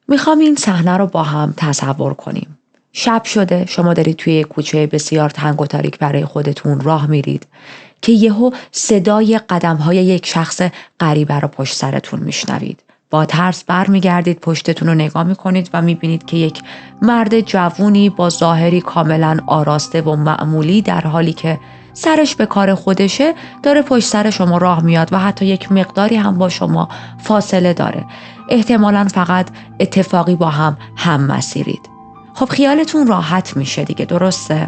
میخوام این صحنه رو با هم تصور کنیم. شب شده، شما دارید توی کوچه بسیار تنگ و تاریک برای خودتون راه میرید که یهو صدای قدم‌های یک شخص غریبه رو پشت سرتون میشنوید. با ترس برمیگردید، پشتتون رو نگاه میکنید و میبینید که یک مرد جوونی با ظاهری کاملا آراسته و معمولی، در حالی که سرش به کار خودشه، داره پشت سر شما راه میاد و حتی یک مقداری هم با شما فاصله داره. احتمالاً فقط اتفاقی با هم مسیرید. خب خیالتون راحت میشه دیگه، درسته؟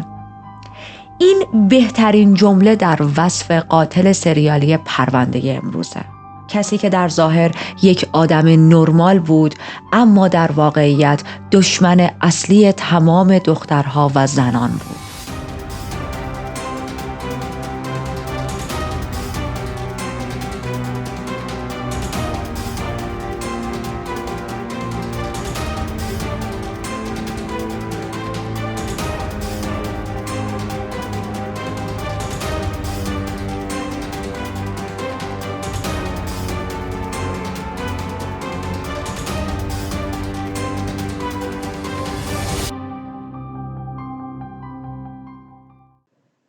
این بهترین جمله در وصف قاتل سریالی پرونده امروزه. کسی که در ظاهر یک آدم نرمال بود، اما در واقعیت دشمن اصلی تمام دخترها و زنان بود.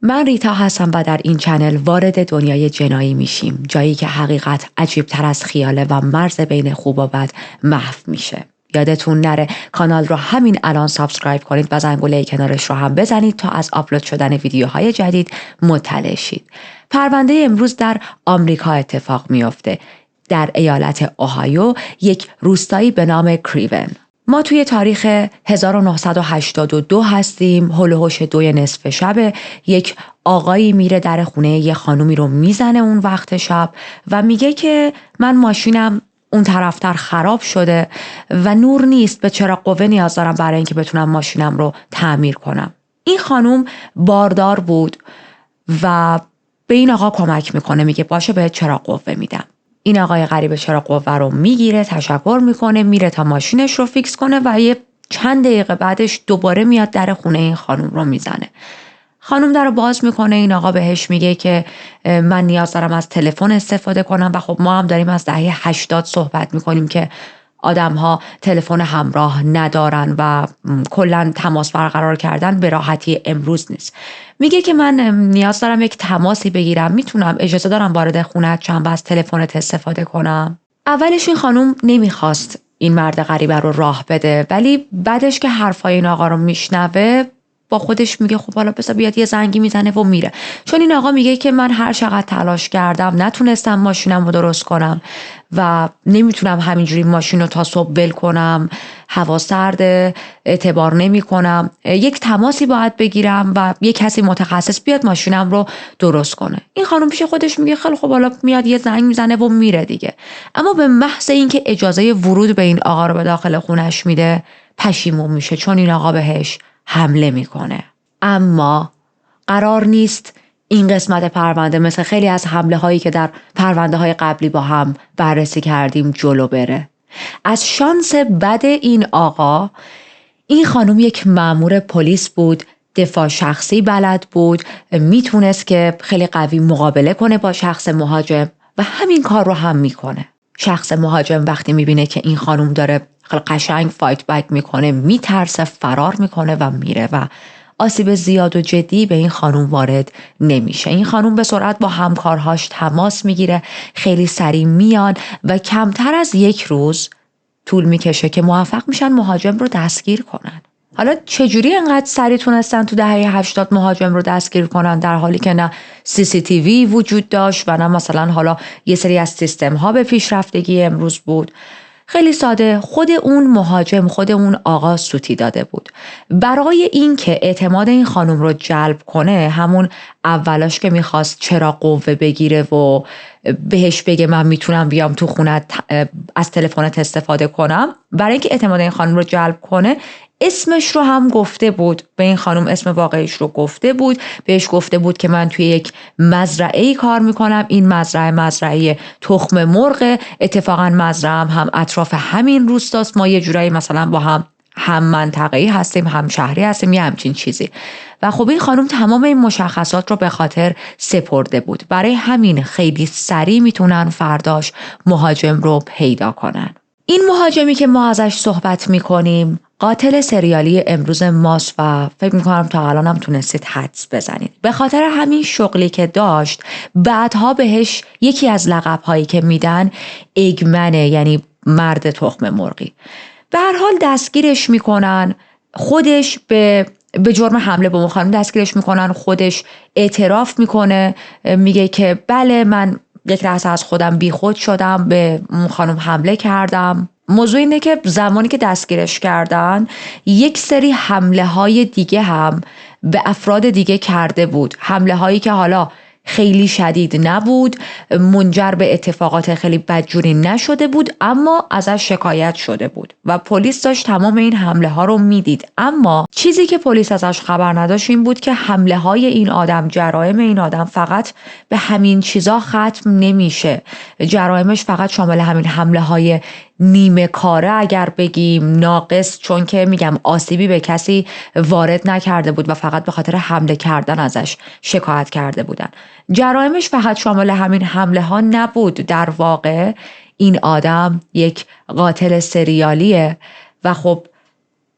من ریتا هستم و در این چنل وارد دنیای جنایی میشیم، جایی که حقیقت عجیب‌تر از خیاله و مرز بین خوب و بد محو میشه. یادتون نره کانال رو همین الان سابسکرایب کنید و زنگوله کنارش رو هم بزنید تا از آپلود شدن ویدیوهای جدید مطلع شید. پرونده امروز در آمریکا اتفاق میفته، در ایالت اوهایو، یک روستایی به نام کریون. ما توی تاریخ 1982 هستیم، هول و هوش 2 نصف شب. یک آقایی میره در خونه یه خانومی رو میزنه اون وقت شب و میگه که من ماشینم اون طرفتر خراب شده و نور نیست، به چراغ قوه نیاز دارم برای اینکه بتونم ماشینم رو تعمیر کنم. این خانوم باردار بود و به این آقا کمک میکنه، میگه باشه بهت چراغ قوه میدم. این آقای غریب چراغ قوه رو میگیره، تشکر میکنه، میره تا ماشینش رو فیکس کنه و یه چند دقیقه بعدش دوباره میاد در خونه این خانم رو میزنه. خانم در رو باز میکنه، این آقا بهش میگه که من نیاز دارم از تلفن استفاده کنم و خب ما هم داریم از دهه 80 صحبت میکنیم که آدم ها تلفن همراه ندارن و کلا تماس برقرار کردن به راحتی امروز نیست. میگه که من نیاز دارم یک تماسی بگیرم، میتونم، اجازه دارم وارد خونه‌ت شم و از تلفنت استفاده کنم؟ اولش این خانم نمیخواست این مرد غریبه رو راه بده، ولی بعدش که حرفای این آقا رو میشنوه با خودش میگه خب حالا بذار بیاد یه زنگی میزنه و میره. چون این آقا میگه که من هر چقدر تلاش کردم نتونستم ماشینم رو درست کنم و نمیتونم همینجوری ماشین رو تا صبح ول کنم، هوا سرده، اعتبار نمی کنم، یک تماسی باید بگیرم و یک کسی متخصص بیاد ماشینم رو درست کنه. این خانم پیش خودش میگه خیلی خب حالا میاد یه زنگ میزنه و میره دیگه. اما به محض اینکه اجازه ورود به این آقا رو به داخل خونش میده پشیمون میشه، چون این آقا بهش حمله میکنه. اما قرار نیست این قسمت پرونده مثل خیلی از حمله هایی که در پرونده های قبلی با هم بررسی کردیم جلو بره. از شانس بد این آقا، این خانم یک مأمور پلیس بود، دفاع شخصی بلد بود، میتونست که خیلی قوی مقابله کنه با شخص مهاجم و همین کار رو هم میکنه. شخص مهاجم وقتی میبینه که این خانم داره خیلی قشنگ فایت بک میکنه، میترسه، فرار میکنه و میره و آسیب زیاد و جدی به این خانم وارد نمیشه. این خانم به سرعت با همکارهاش تماس میگیره، خیلی سریع میان و کمتر از یک روز طول میکشه که موفق میشن مهاجم رو دستگیر کنن. حالا چجوری انقدر سریع تونستن تو دهه 80 مهاجم رو دستگیر کنن در حالی که نه CCTV وجود داشت و نه مثلا حالا یه سری از سیستم ها به پیشرفتگی امروز بود؟ خیلی ساده، خود اون مهاجم، خود اون آقا سوتی داده بود. برای این که اعتماد این خانم رو جلب کنه، همون اولاش که میخواست چراغ قوه بگیره و بهش بگه من میتونم بیام تو خونت از تلفنت استفاده کنم، برای اینکه اعتماد این خانم رو جلب کنه اسمش رو هم گفته بود به این خانم، اسم واقعیش رو گفته بود، بهش گفته بود که من توی یک مزرعه‌ای کار میکنم، این مزرعه تخم مرغ، اتفاقا مزرعه هم اطراف همین روستاست، ما یه جورایی مثلا با هم منطقه‌ای هستیم، هم شهری هستیم، یه همچین چیزی. و خب این خانم تمام این مشخصات رو به خاطر سپرده بود، برای همین خیلی سریع میتونن فرداش مهاجم رو پیدا کنن. این مهاجمی که ما ازش صحبت میکنیم قاتل سریالی امروز ماست و فکر میکنم تا الان هم تونستید حدس بزنید. به خاطر همین شغلی که داشت بعدها بهش یکی از لقب‌هایی که میدن اگمنه، یعنی مرد تخم مرغی. به هر حال دستگیرش میکنن، خودش به جرم حمله به اون خانم دستگیرش میکنن، خودش اعتراف میکنه، میگه که بله من یک لحظه از خودم بیخود شدم، به اون خانم حمله کردم. موضوع اینه که زمانی که دستگیرش کردن یک سری حمله های دیگه هم به افراد دیگه کرده بود، حمله هایی که حالا خیلی شدید نبود، منجر به اتفاقات خیلی بدجوری نشده بود، اما ازش شکایت شده بود و پلیس داشت تمام این حمله ها رو میدید. اما چیزی که پلیس ازش خبر نداشت این بود که حمله های این آدم، جرایم این آدم فقط به همین چیزا ختم نمیشه. جرائمش فقط شامل همین حمله های نیمه کاره اگر بگیم، ناقص، چون که میگم آسیبی به کسی وارد نکرده بود و فقط به خاطر حمله کردن ازش شکایت کرده بودن. جرائمش فقط شامل همین حمله ها نبود. در واقع این آدم یک قاتل سریالیه و خب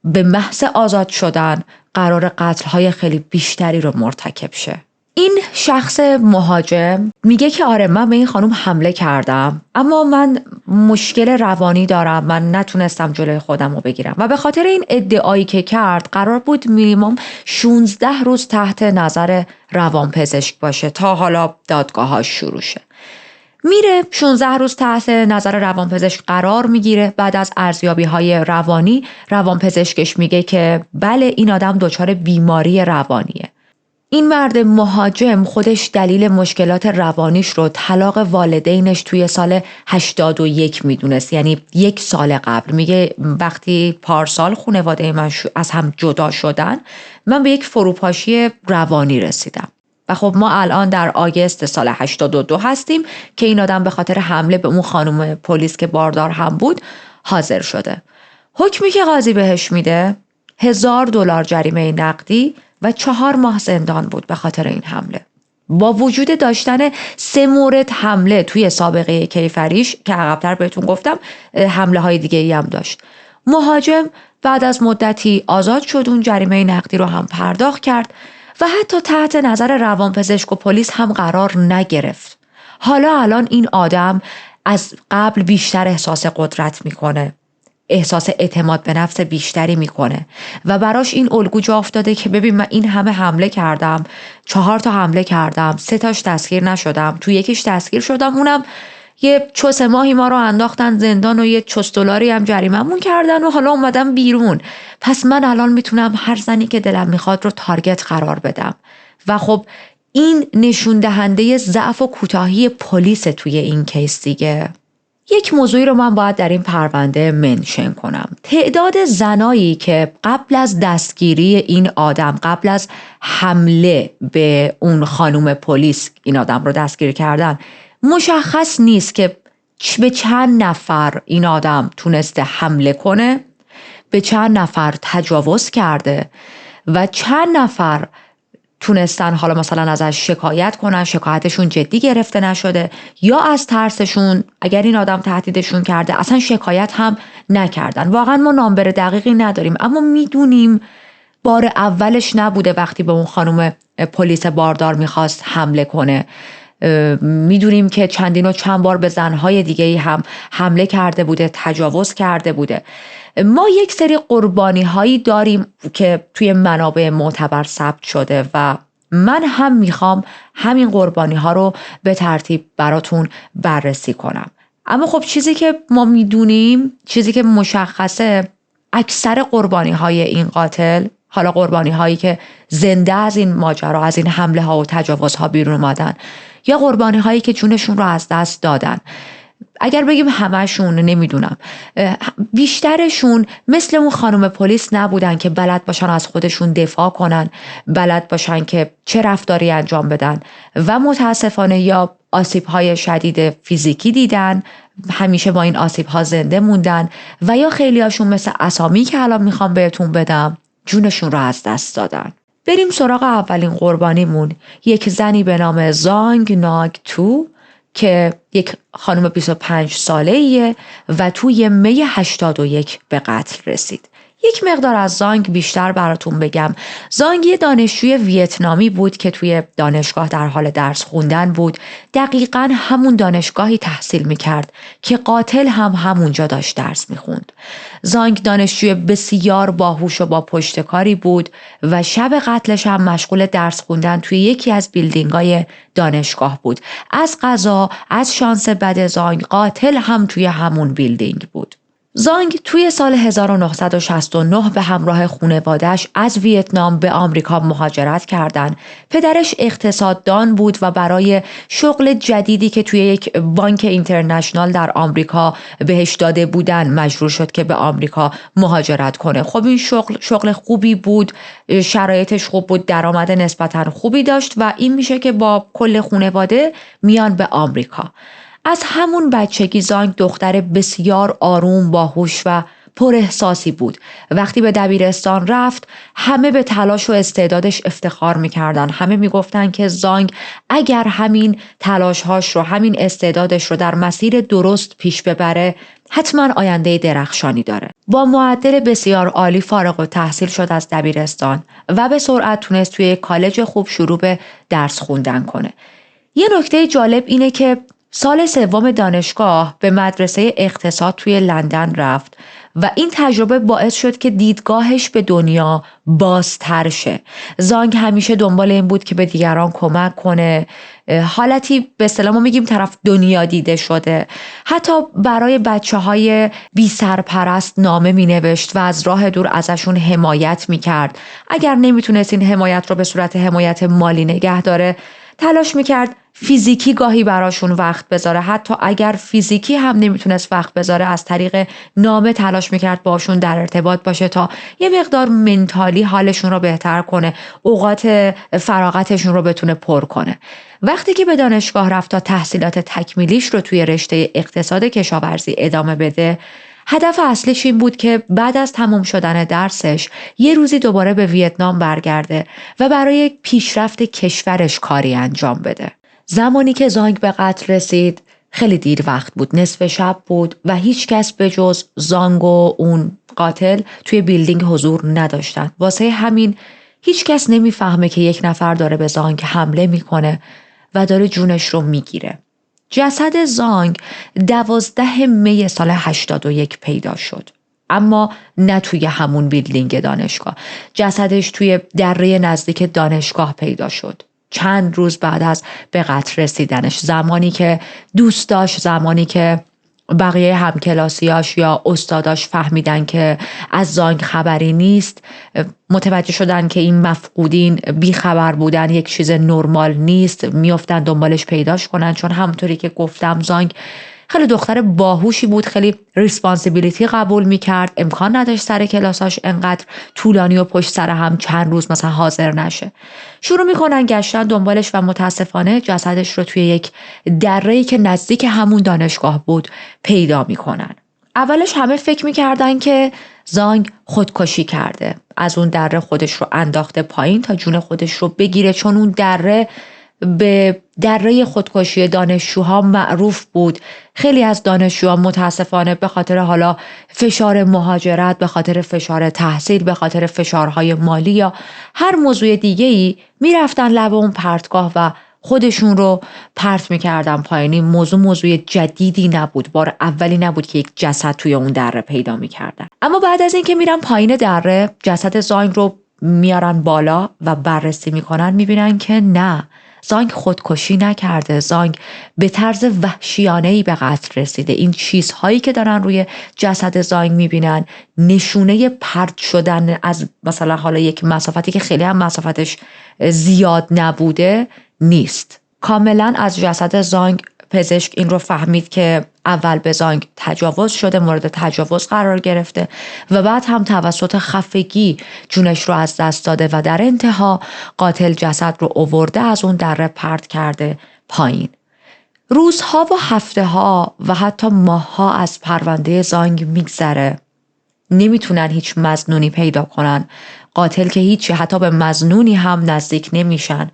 به محض آزاد شدن قرار قتل های خیلی بیشتری رو مرتکب شه. این شخص مهاجم میگه که آره من به این خانم حمله کردم، اما من مشکل روانی دارم، من نتونستم جلوی خودم رو بگیرم و به خاطر این ادعایی که کرد قرار بود مینیمم 16 روز تحت نظر روانپزشک باشه تا حالا دادگاهاش شروع شه. میره 16 روز تحت نظر روانپزشک قرار میگیره. بعد از ارزیابی‌های روانی روانپزشکش میگه که بله این آدم دچار بیماری روانیه. این مرد مهاجم خودش دلیل مشکلات روانیش رو طلاق والدینش توی سال 81 میدونست، یعنی 1 سال قبل. میگه وقتی پارسال خانواده من از هم جدا شدن من به یک فروپاشی روانی رسیدم و خب ما الان در آگست سال 82 هستیم که این آدم به خاطر حمله به اون خانم پلیس که باردار هم بود حاضر شده. حکمی که قاضی بهش میده $1000 جریمه نقدی و 4 ماه زندان بود به خاطر این حمله. با وجود داشتن 3 مورد حمله توی سابقه کیفریش که عقب‌تر بهتون گفتم حمله های دیگه ای هم داشت. مهاجم بعد از مدتی آزاد شد، اون جریمه نقدی رو هم پرداخت کرد و حتی تحت نظر روانپزشک و پلیس هم قرار نگرفت. حالا الان این آدم از قبل بیشتر احساس قدرت میکنه، احساس اعتماد به نفس بیشتری میکنه و براش این الگو جا افتاده که ببین من این همه حمله کردم، 4 تا حمله کردم، 3 تاش دستگیر نشدم، تو یکیش دستگیر شدم، اونم یه چوس ماهی ما رو انداختن زندان و یه $10 هم جریممون کردن و حالا اومدم بیرون. پس من الان میتونم هر زنی که دلم میخواد رو تارگت قرار بدم. و خب این نشون دهنده ضعف و کوتاهی پلیس توی این کیس دیگه. یک موضوعی رو من باید در این پرونده منشن کنم. تعداد زنایی که قبل از دستگیری این آدم، قبل از حمله به اون خانم پلیس این آدم رو دستگیر کردن، مشخص نیست که به چند نفر این آدم تونسته حمله کنه، به چند نفر تجاوز کرده و چند نفر تونستن حالا مثلا ازش شکایت کنن، شکایتشون جدی گرفته نشده، یا از ترسشون اگر این آدم تهدیدشون کرده اصلا شکایت هم نکردن. واقعا ما نامبر دقیقی نداریم، اما میدونیم بار اولش نبوده وقتی به اون خانم پلیس باردار میخواست حمله کنه. میدونیم که چندین و چند بار به زنهای دیگه‌ای هم حمله کرده بوده، تجاوز کرده بوده. ما یک سری قربانی هایی داریم که توی منابع معتبر ثبت شده و من هم میخوام همین قربانی ها رو به ترتیب براتون بررسی کنم. اما خب چیزی که ما میدونیم، چیزی که مشخصه، اکثر قربانی های این قاتل، حالا قربانی هایی که زنده از این ماجرا، از این حمله ها و تجاوز ها بیرون اومدن، یا قربانی هایی که جونشون رو از دست دادن، اگر بگیم همشون نمیدونم، بیشترشون مثل اون خانم پلیس نبودن که بلد باشن از خودشون دفاع کنن، بلد باشن که چه رفتاری انجام بدن و متاسفانه یا آسیب‌های شدید فیزیکی دیدن، همیشه با این آسیب‌ها زنده موندن، و یا خیلیاشون مثل اسامی که الان میخوام بهتون بدم جونشون رو از دست دادن. بریم سراغ اولین قربانیمون، یک زنی به نام زانگ ناگ تو که یک خانم 25 ساله‌ایه و توی می 81 به قتل رسید. یک مقدار از زانگ بیشتر براتون بگم. زانگ یه دانشجوی ویتنامی بود که توی دانشگاه در حال درس خوندن بود. دقیقاً همون دانشگاهی تحصیل میکرد که قاتل هم همونجا داشت درس میخوند. زانگ دانشجوی بسیار باهوش و با پشتکاری بود و شب قتلش هم مشغول درس خوندن توی یکی از بیلدینگ‌های دانشگاه بود. از قضا، از شانس بد زانگ، قاتل هم توی همون بیلدینگ بود. زانگ توی سال 1969 به همراه خانواده‌اش از ویتنام به آمریکا مهاجرت کردند. پدرش اقتصاددان بود و برای شغل جدیدی که توی یک بانک اینترنشنال در آمریکا بهش داده بودن مجبور شد که به آمریکا مهاجرت کنه. خب این شغل خوبی بود، شرایطش خوب بود، درآمد نسبتاً خوبی داشت و این میشه که با کل خانواده میان به آمریکا. از همون بچگی زانگ دختر بسیار آروم، باهوش و پر احساسی بود. وقتی به دبیرستان رفت همه به تلاش و استعدادش افتخار میکردن. همه میگفتن که زانگ اگر همین تلاشهاش رو، همین استعدادش رو در مسیر درست پیش ببره حتما آینده درخشانی داره. با معدل بسیار عالی فارغ التحصیل شد از دبیرستان و به سرعت تونست توی کالج خوب شروع به درس خوندن کنه. یه نکته جالب اینه که سال سوم دانشگاه به مدرسه اقتصاد توی لندن رفت و این تجربه باعث شد که دیدگاهش به دنیا بازتر شه. زانگ همیشه دنبال این بود که به دیگران کمک کنه، حالتی به اصطلاح ما میگیم طرف دنیا دیده شده. حتی برای بچه‌های بی سرپرست نامه مینوشت و از راه دور ازشون حمایت میکرد. اگر نمیتونست این حمایت رو به صورت حمایت مالی نگه داره، تلاش میکرد فیزیکی گاهی براشون وقت بذاره. حتی اگر فیزیکی هم نمیتونست وقت بذاره، از طریق نامه تلاش میکرد باشون در ارتباط باشه تا یه مقدار منتالی حالشون رو بهتر کنه، اوقات فراغتشون رو بتونه پر کنه. وقتی که به دانشگاه رفت تا تحصیلات تکمیلیش رو توی رشته اقتصاد کشاورزی ادامه بده، هدف اصلیش این بود که بعد از تمام شدن درسش یه روزی دوباره به ویتنام برگرده و برای پیشرفت کشورش کاری انجام بده. زمانی که زانگ به قتل رسید خیلی دیر وقت بود، نصف شب بود و هیچ کس به جز زانگ و اون قاتل توی بیلدینگ حضور نداشتن. واسه همین هیچ کس نمیفهمه که یک نفر داره به زانگ حمله میکنه و داره جونش رو میگیره. جسد زانگ 12 می سال 81 پیدا شد، اما نه توی همون بیلدینگ دانشگاه. جسدش توی دره نزدیک دانشگاه پیدا شد، چند روز بعد از به قتل رسیدنش، زمانی که دوست داشت، زمانی که بقیه همکلاسیاش یا استاداش فهمیدن که از زانگ خبری نیست، متوجه شدن که این مفقودین بیخبر بودن، یک چیز نرمال نیست، میافتن دنبالش پیداش کنن. چون همونطوری که گفتم زانگ خیلی دختر باهوشی بود، خیلی ریسپانسیبیلیتی قبول میکرد، امکان نداشت سر کلاساش انقدر طولانی و پشت سر هم چند روز مثلا حاضر نشه. شروع میکنن گشتن دنبالش و متاسفانه جسدش رو توی یک دره‌ای که نزدیک همون دانشگاه بود پیدا میکنن. اولش همه فکر میکردن که زانگ خودکشی کرده، از اون دره خودش رو انداخته پایین تا جون خودش رو بگیره، چون اون دره به دره خودکشی دانشجوها معروف بود. خیلی از دانشجوها متاسفانه به خاطر حالا فشار مهاجرت، به خاطر فشار تحصیل، به خاطر فشارهای مالی یا هر موضوع دیگه‌ای میرفتن لب اون پرتگاه و خودشون رو پرت میکردن پایین. این موضوع جدیدی نبود، بار اولی نبود که یک جسد توی اون دره پیدا میکردن. اما بعد از اینکه میرن پایین دره، جسد زانگ رو میارن بالا و بررسی میکنن، میبینن که نه، زانگ خودکشی نکرده. زانگ به طرز وحشیانه‌ای به قتل رسیده. این چیزهایی که دارن روی جسد زانگ میبینن نشونه پرت شدن از مثلا حالا یک مسافتی که خیلی هم مسافتش زیاد نبوده نیست. کاملا از جسد زانگ پزشک این رو فهمید که اول به زانگ تجاوز شده، مورد تجاوز قرار گرفته و بعد هم توسط خفگی جونش رو از دست داده و در انتها قاتل جسد رو آورده از اون دره پرت کرده پایین. روزها و هفته‌ها و حتی ماه‌ها از پرونده زانگ میگذره. نمیتونن هیچ مظنونی پیدا کنن. قاتل که هیچی، حتی به مظنونی هم نزدیک نمیشن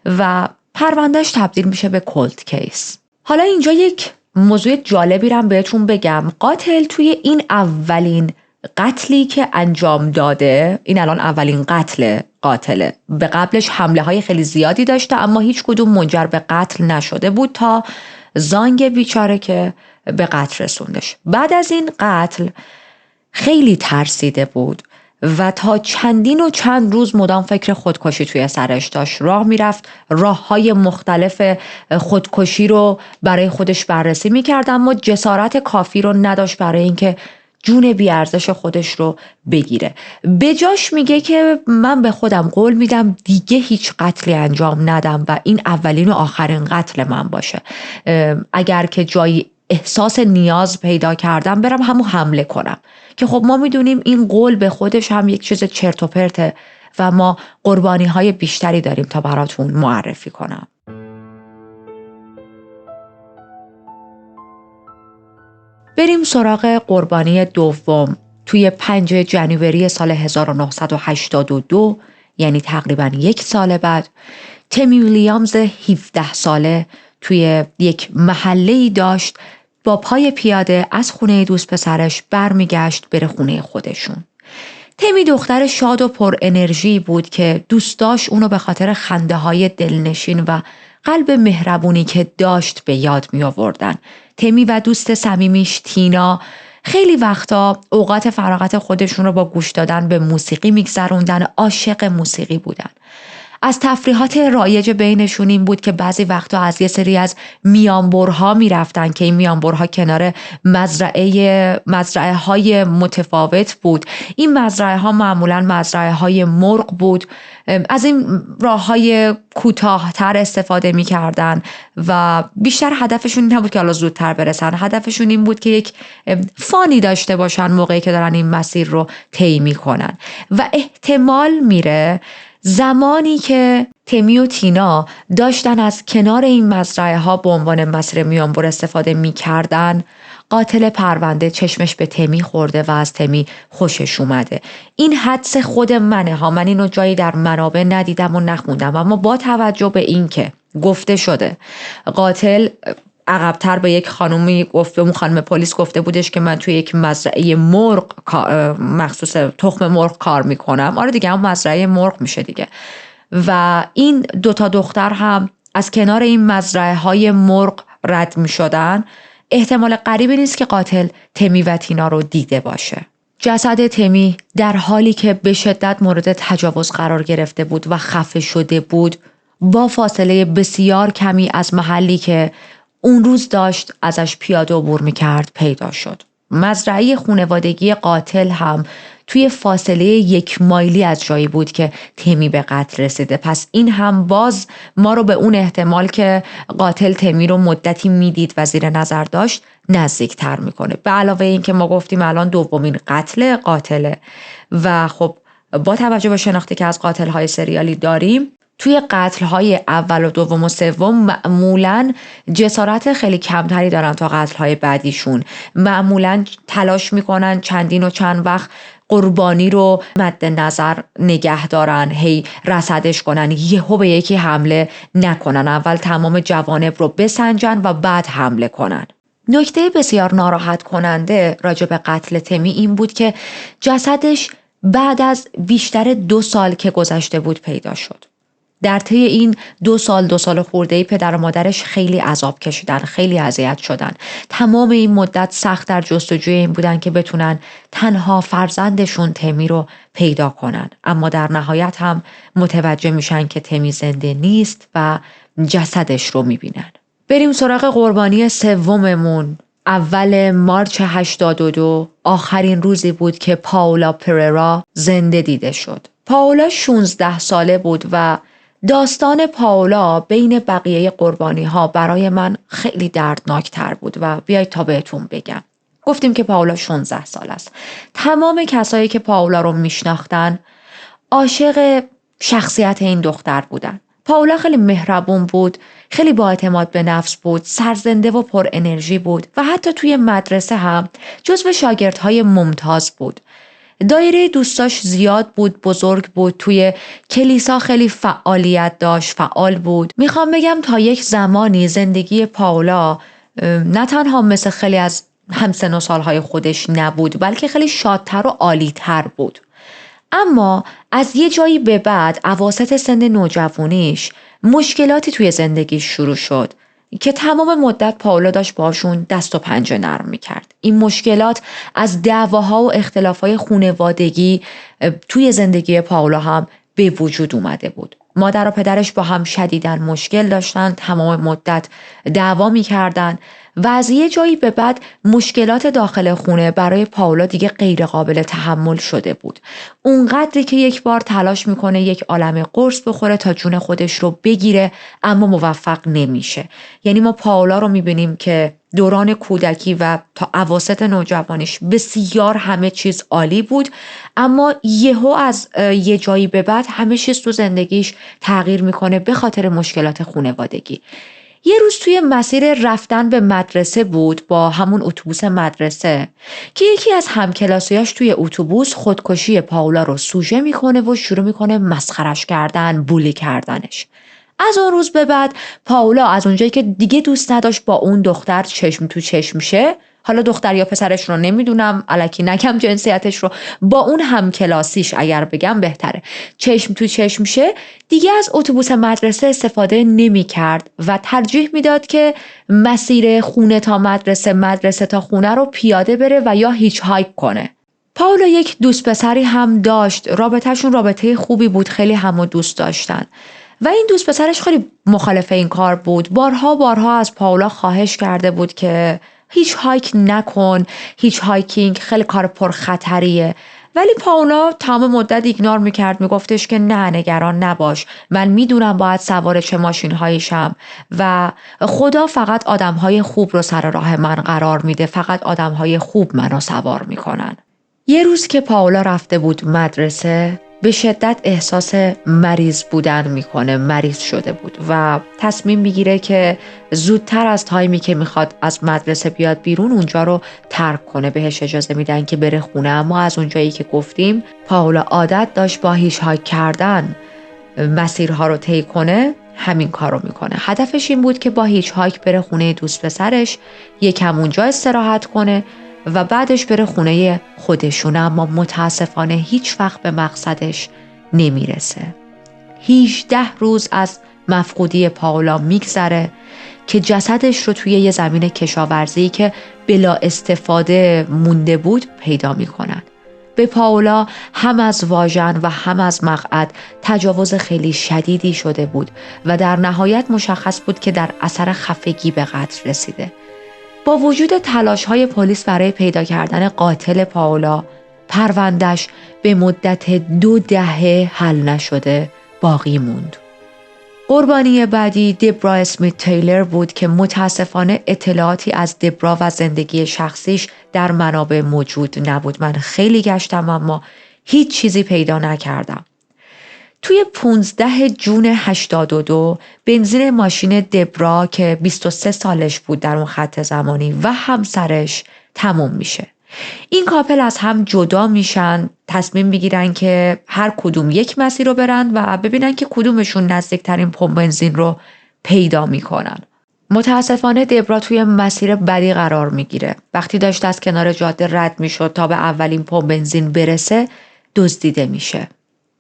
و پروندهش تبدیل میشه به کولد کیس. حالا اینجا یک موضوع جالبی رو بهتون بگم. قاتل توی این اولین قتلی که انجام داده، این الان اولین قتل قاتله، به قبلش حمله های خیلی زیادی داشته اما هیچ کدوم منجر به قتل نشده بود تا زانگ بیچاره که به قتل رسوندش. بعد از این قتل خیلی ترسیده بود و تا چندین و چند روز مدام فکر خودکشی توی سرش داشت. راه میرفت، راه‌های مختلف خودکشی رو برای خودش بررسی میکرد اما جسارت کافی رو نداشت برای اینکه جون بیارزش خودش رو بگیره. به جاش میگه که من به خودم قول میدم دیگه هیچ قتلی انجام ندم و این اولین و آخرین قتل من باشه. اگر که جایی احساس نیاز پیدا کردم برم همون حمله کنم، که خب ما میدونیم این قول به خودش هم یک چیز چرت و پرته و ما قربانی های بیشتری داریم تا براتون معرفی کنم. بریم سراغ قربانی دوم. توی 5 جنوری سال 1982، یعنی تقریبا 1 سال بعد، تمی ویلیامز 17 ساله توی یک محله‌ای داشت با پای پیاده از خونه دوست پسرش برمیگشت بره خونه خودشون. تمی دختر شاد و پر انرژی بود که دوست داشت اونو به خاطر خنده های دلنشین و قلب مهربونی که داشت به یاد می آوردن. تمی و دوست صمیمیش تینا خیلی وقتا اوقات فراغت خودشون رو با گوش دادن به موسیقی میگذروندن، عاشق موسیقی بودن. از تفریحات رایج بینشون این بود که بعضی وقتا از یه سری از میانبرها میرفتن که این میانبرها کنار مزرعه های متفاوت بود. این مزرعه ها معمولا مزرعه های مرغ بود. از این راه های کوتاه‌تر استفاده میکردن و بیشتر هدفشون این نبود که حالا زودتر برسن. هدفشون این بود که یک فانی داشته باشن موقعی که دارن این مسیر رو طی میکنن و احتمال میره زمانی که تمی و تینا داشتن از کنار این مزرعه ها به عنوان مسیر میانبر استفاده می کردن، قاتل پرونده چشمش به تمی خورده و از تمی خوشش اومده. این حدس خود منه ها، من اینو جایی در منابع ندیدم و نخوندم، اما با توجه به این که گفته شده قاتل عقب‌تر به یک خانومی گفت، به اون خانم پلیس گفته بودش که من توی یک مزرعه مرغ مخصوص تخم مرغ کار میکنم. آره دیگه، هم مزرعه مرغ میشه دیگه. و این 2 دختر هم از کنار این مزرعه های مرغ رد میشدن. احتمال قریبی نیست که قاتل تمی و تینا رو دیده باشه. جسد تمی در حالی که به شدت مورد تجاوز قرار گرفته بود و خفه شده بود، با فاصله بسیار کمی از محلی که اون روز داشت ازش پیاده عبور میکرد پیدا شد. مزرعه خانوادگی قاتل هم توی فاصله 1 مایلی از جایی بود که تمی به قتل رسیده. پس این هم باز ما رو به اون احتمال که قاتل تمی رو مدتی میدید و زیر نظر داشت نزدیک تر میکنه. به علاوه این که ما گفتیم الان دومین قتل قاتله و خب با توجه به شناختی که از قاتل‌های سریالی داریم، توی قتل‌های اول و دوم و سوم معمولاً جسارت خیلی کمتری دارن تا قتل‌های بعدیشون. معمولاً تلاش میکنن چندین و چند وقت قربانی رو مد نظر نگه دارن، هی رصدش کنن، یهو به یکی حمله نکنن، اول تمام جوانب رو بسنجن و بعد حمله کنن. نکته بسیار ناراحت کننده راجع به قتل تمی این بود که جسدش بعد از بیشتر 2 سال که گذشته بود پیدا شد. در طی این 2 سال خورده‌ای پدر و مادرش خیلی عذاب کشیدن، خیلی اذیت شدن. تمام این مدت سخت در جستجوی این بودن که بتونن تنها فرزندشون تمی رو پیدا کنن، اما در نهایت هم متوجه میشن که تمی زنده نیست و جسدش رو میبینن. بریم سراغ قربانی سوممون. اول مارچ 82 آخرین روزی بود که پاولا پررا زنده دیده شد. پاولا 16 ساله بود و داستان پاولا بین بقیه قربانی ها برای من خیلی دردناک تر بود و بیایید تا بهتون بگم. گفتیم که پاولا 16 سال است. تمام کسایی که پاولا رو میشناختن عاشق شخصیت این دختر بودن. پاولا خیلی مهربون بود، خیلی با اعتماد به نفس بود، سرزنده و پر انرژی بود و حتی توی مدرسه هم جزو شاگردهای ممتاز بود. دایره دوستاش زیاد بود، بزرگ بود، توی کلیسا خیلی فعالیت داشت، فعال بود. میخوام بگم تا یک زمانی زندگی پاولا نه تنها مثل خیلی از همسن و سالهای خودش نبود، بلکه خیلی شادتر و عالیتر بود. اما از یه جایی به بعد اواسط سن نوجوانیش مشکلاتی توی زندگیش شروع شد که تمام مدت پاولا داشت باشون دست و پنجه نرم میکرد. این مشکلات از دعواها و اختلافهای خانوادگی توی زندگی پاولا هم به وجود اومده بود. مادر و پدرش با هم شدیداً مشکل داشتن، تمام مدت دعوا میکردن و از یه جایی به بعد مشکلات داخل خونه برای پاولا دیگه غیر قابل تحمل شده بود. اونقدری که یک بار تلاش میکنه یک عالمه قرص بخوره تا جون خودش رو بگیره، اما موفق نمیشه. یعنی ما پاولا رو میبینیم که دوران کودکی و تا اواسط نوجوانیش بسیار همه چیز عالی بود، اما یهو از یه جایی به بعد همه چیز تو زندگیش تغییر میکنه به خاطر مشکلات خانوادگی. یه روز توی مسیر رفتن به مدرسه بود با همون اتوبوس مدرسه که یکی از همکلاسیاش توی اتوبوس خودکشی پاولا رو سوژه میکنه و شروع میکنه مسخرش کردن، بولی کردنش. از اون روز به بعد پاولا از اونجایی که دیگه دوست نداشت با اون دختر چشم تو چشم شه، حالا دختر یا پسرش رو نمیدونم، الکی نگم جنسیتش رو، با اون همکلاسیش اگر بگم بهتره، چشم تو چشم شه، دیگه از اتوبوس مدرسه استفاده نمی کرد و ترجیح میداد که مسیر خونه تا مدرسه، مدرسه تا خونه رو پیاده بره و یا هیچ هایک کنه. پاولا یک دوست پسری هم داشت، رابطهشون رابطه خوبی بود، خیلی همو دوست داشتن و این دوست پسرش خیلی مخالف این کار بود. بارها از پاولا خواهش کرده بود که هیچ هایک نکن، هیچ هایکینگ خیلی کار پرخطریه، ولی پاولا تمام مدت ایگنور میکرد، میگفتش که نه، نگران نباش، من میدونم باید سوار چه ماشین هایشم و خدا فقط آدمهای خوب رو سر راه من قرار میده، فقط آدمهای خوب منو سوار میکنن. یه روز که پاولا رفته بود مدرسه به شدت احساس مریض بودن میکنه، مریض شده بود و تصمیم میگیره که زودتر از تایمی که میخواد از مدرسه بیاد بیرون اونجا رو ترک کنه. بهش اجازه میدن که بره خونه، اما از اونجایی که گفتیم پاولا عادت داشت با هیچ هایک کردن مسیرها رو طی کنه، همین کار رو میکنه. هدفش این بود که با هیچ هایک بره خونه دوست پسرش، یکم اونجا استراحت کنه و بعدش بره خونه خودشونه، اما متاسفانه هیچ وقت به مقصدش نمیرسه. 18 روز از مفقودی پاولا میگذره که جسدش رو توی یه زمین کشاورزی که بلا استفاده مونده بود پیدا میکنن. به پاولا هم از واژن و هم از مقعد تجاوز خیلی شدیدی شده بود و در نهایت مشخص بود که در اثر خفگی به قتل رسیده. با وجود تلاش‌های پلیس برای پیدا کردن قاتل پاولا، پرونده‌اش به مدت 2 دهه حل نشده باقی موند. قربانی بعدی دبرا اسمیت تیلر بود که متاسفانه اطلاعاتی از دبرا و زندگی شخصیش در منابع موجود نبود. من خیلی گشتم اما هیچ چیزی پیدا نکردم. توی 15 جون 82 بنزین ماشین دبرا که 23 سالش بود در اون خط زمانی و همسرش تموم میشه. این کاپل از هم جدا میشن، تصمیم میگیرن که هر کدوم یک مسیر رو برن و ببینن که کدومشون نزدیکترین پمپ بنزین رو پیدا میکنن. متاسفانه دبرا توی مسیر بدی قرار میگیره. وقتی داشت از کنار جاده رد میشد تا به اولین پمپ بنزین برسه، دزدیده میشه.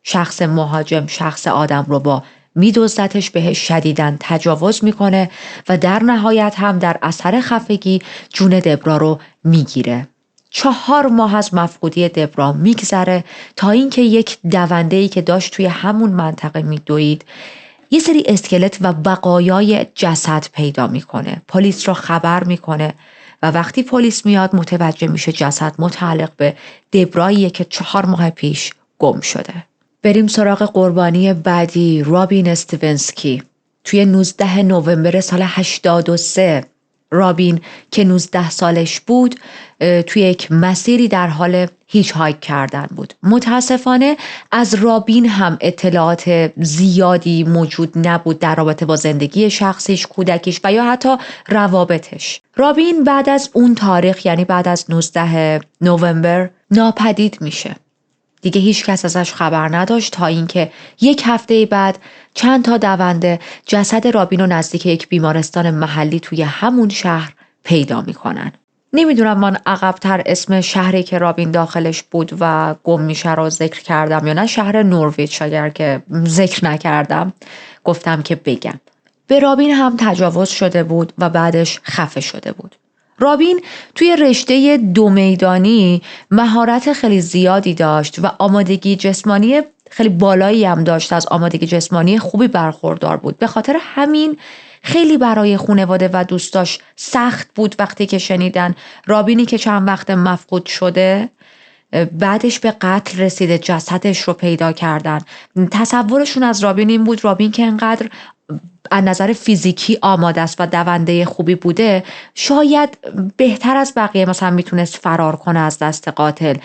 شخص مهاجم شخص آدم رو با میدزدتش، بهش شدیداً تجاوز میکنه و در نهایت هم در اثر خفگی جون دبرا رو میگیره. 4 ماه از مفقودی دبرا میگذره تا اینکه یک دونده‌ای که داشت توی همون منطقه میدوید یه سری اسکلت و بقایای جسد پیدا میکنه. پلیس رو خبر میکنه و وقتی پلیس میاد متوجه میشه جسد متعلق به دبراییه که 4 ماه پیش گم شده. بریم سراغ قربانی بعدی، رابین استیونسکی. توی 19 نوامبر سال 83 رابین که 19 سالش بود توی یک مسیری در حال هیچ هایک کردن بود. متاسفانه از رابین هم اطلاعات زیادی موجود نبود در رابطه با زندگی شخصیش، کودکیش و یا حتی روابطش. رابین بعد از اون تاریخ، یعنی بعد از 19 نوامبر ناپدید میشه. دیگه هیچ کس ازش خبر نداشت تا اینکه یک هفته بعد چند تا دونده جسد رابین رو نزدیک یک بیمارستان محلی توی همون شهر پیدا میکنن. نمیدونم من عقب‌تر اسم شهری که رابین داخلش بود و گم میشه رو ذکر کردم یا نه. شهر نورویچ، اگر که ذکر نکردم گفتم که بگم. به رابین هم تجاوز شده بود و بعدش خفه شده بود. رابین توی رشته 2 میدانی مهارت خیلی زیادی داشت و آمادگی جسمانی خیلی بالایی هم داشت، از آمادگی جسمانی خوبی برخوردار بود. به خاطر همین خیلی برای خانواده و دوستاش سخت بود وقتی که شنیدن رابینی که چند وقت مفقود شده بعدش به قتل رسیده، جسدش رو پیدا کردن. تصورشون از رابین این بود رابین که انقدر از نظر فیزیکی آماده است و دونده خوبی بوده شاید بهتر از بقیه مثلا میتونست فرار کنه از دست قاتل،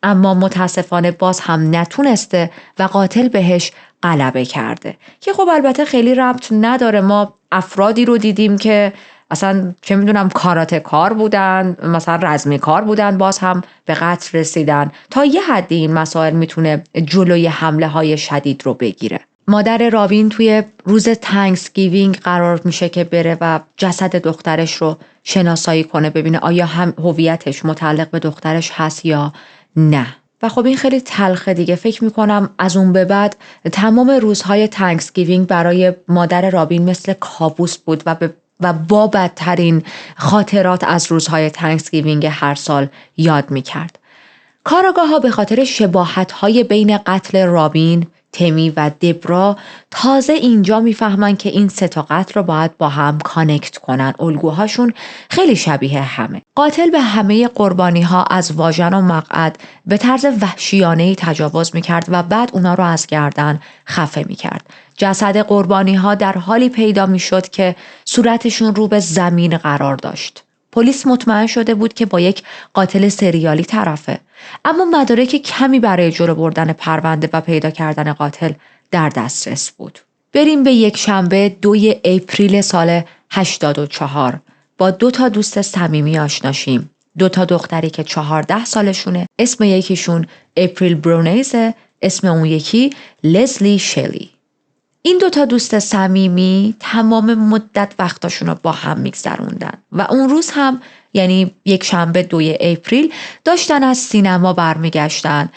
اما متاسفانه باز هم نتونسته و قاتل بهش غلبه کرده که خب البته خیلی ربط نداره. ما افرادی رو دیدیم که اصلا چه میدونم کاراته کار بودن، مثلا رزمی کار بودن، باز هم به قتل رسیدن. تا یه حدی این مسائل میتونه جلوی حمله های شدید رو بگیره. مادر رابین توی روز تانکسگیوینگ قرار میشه که بره و جسد دخترش رو شناسایی کنه، ببینه آیا هم هویتش متعلق به دخترش هست یا نه. و خب این خیلی تلخه دیگه. فکر میکنم از اون به بعد تمام روزهای تانکسگیوینگ برای مادر رابین مثل کابوس بود و با بدترین خاطرات از روزهای تانکسگیوینگ هر سال یاد میکرد. کاراگاه‌ها به خاطر شباهت‌های بین قتل رابین، تمی و دبرا تازه اینجا میفهمن که این 3 تا قتل رو باید با هم کانکت کنن. الگوهاشون خیلی شبیه همه. قاتل به همه قربانی‌ها از واژن و مقعد به طرز وحشیانه‌ای تجاوز میکرد و بعد اونا رو از گردن خفه میکرد. جسد قربانی‌ها در حالی پیدا میشد که صورتشون رو به زمین قرار داشت. پلیس مطمئن شده بود که با یک قاتل سریالی طرفه، اما مدارک کمی برای جلو بردن پرونده و پیدا کردن قاتل در دسترس بود. بریم به یک شنبه 2 اپریل سال 84. با 2 تا دوست صمیمی آشنا شیم. 2 تا دختری که 14 سالشونه. اسم یکیشون اپریل برونیزه، اسم اون یکی لزلی شلی. این 2 تا دوست صمیمی تمام مدت وقتاشون رو با هم میگذروندن و اون روز هم یعنی یک شنبه 2 اپریل داشتن از سینما برمیگشتن.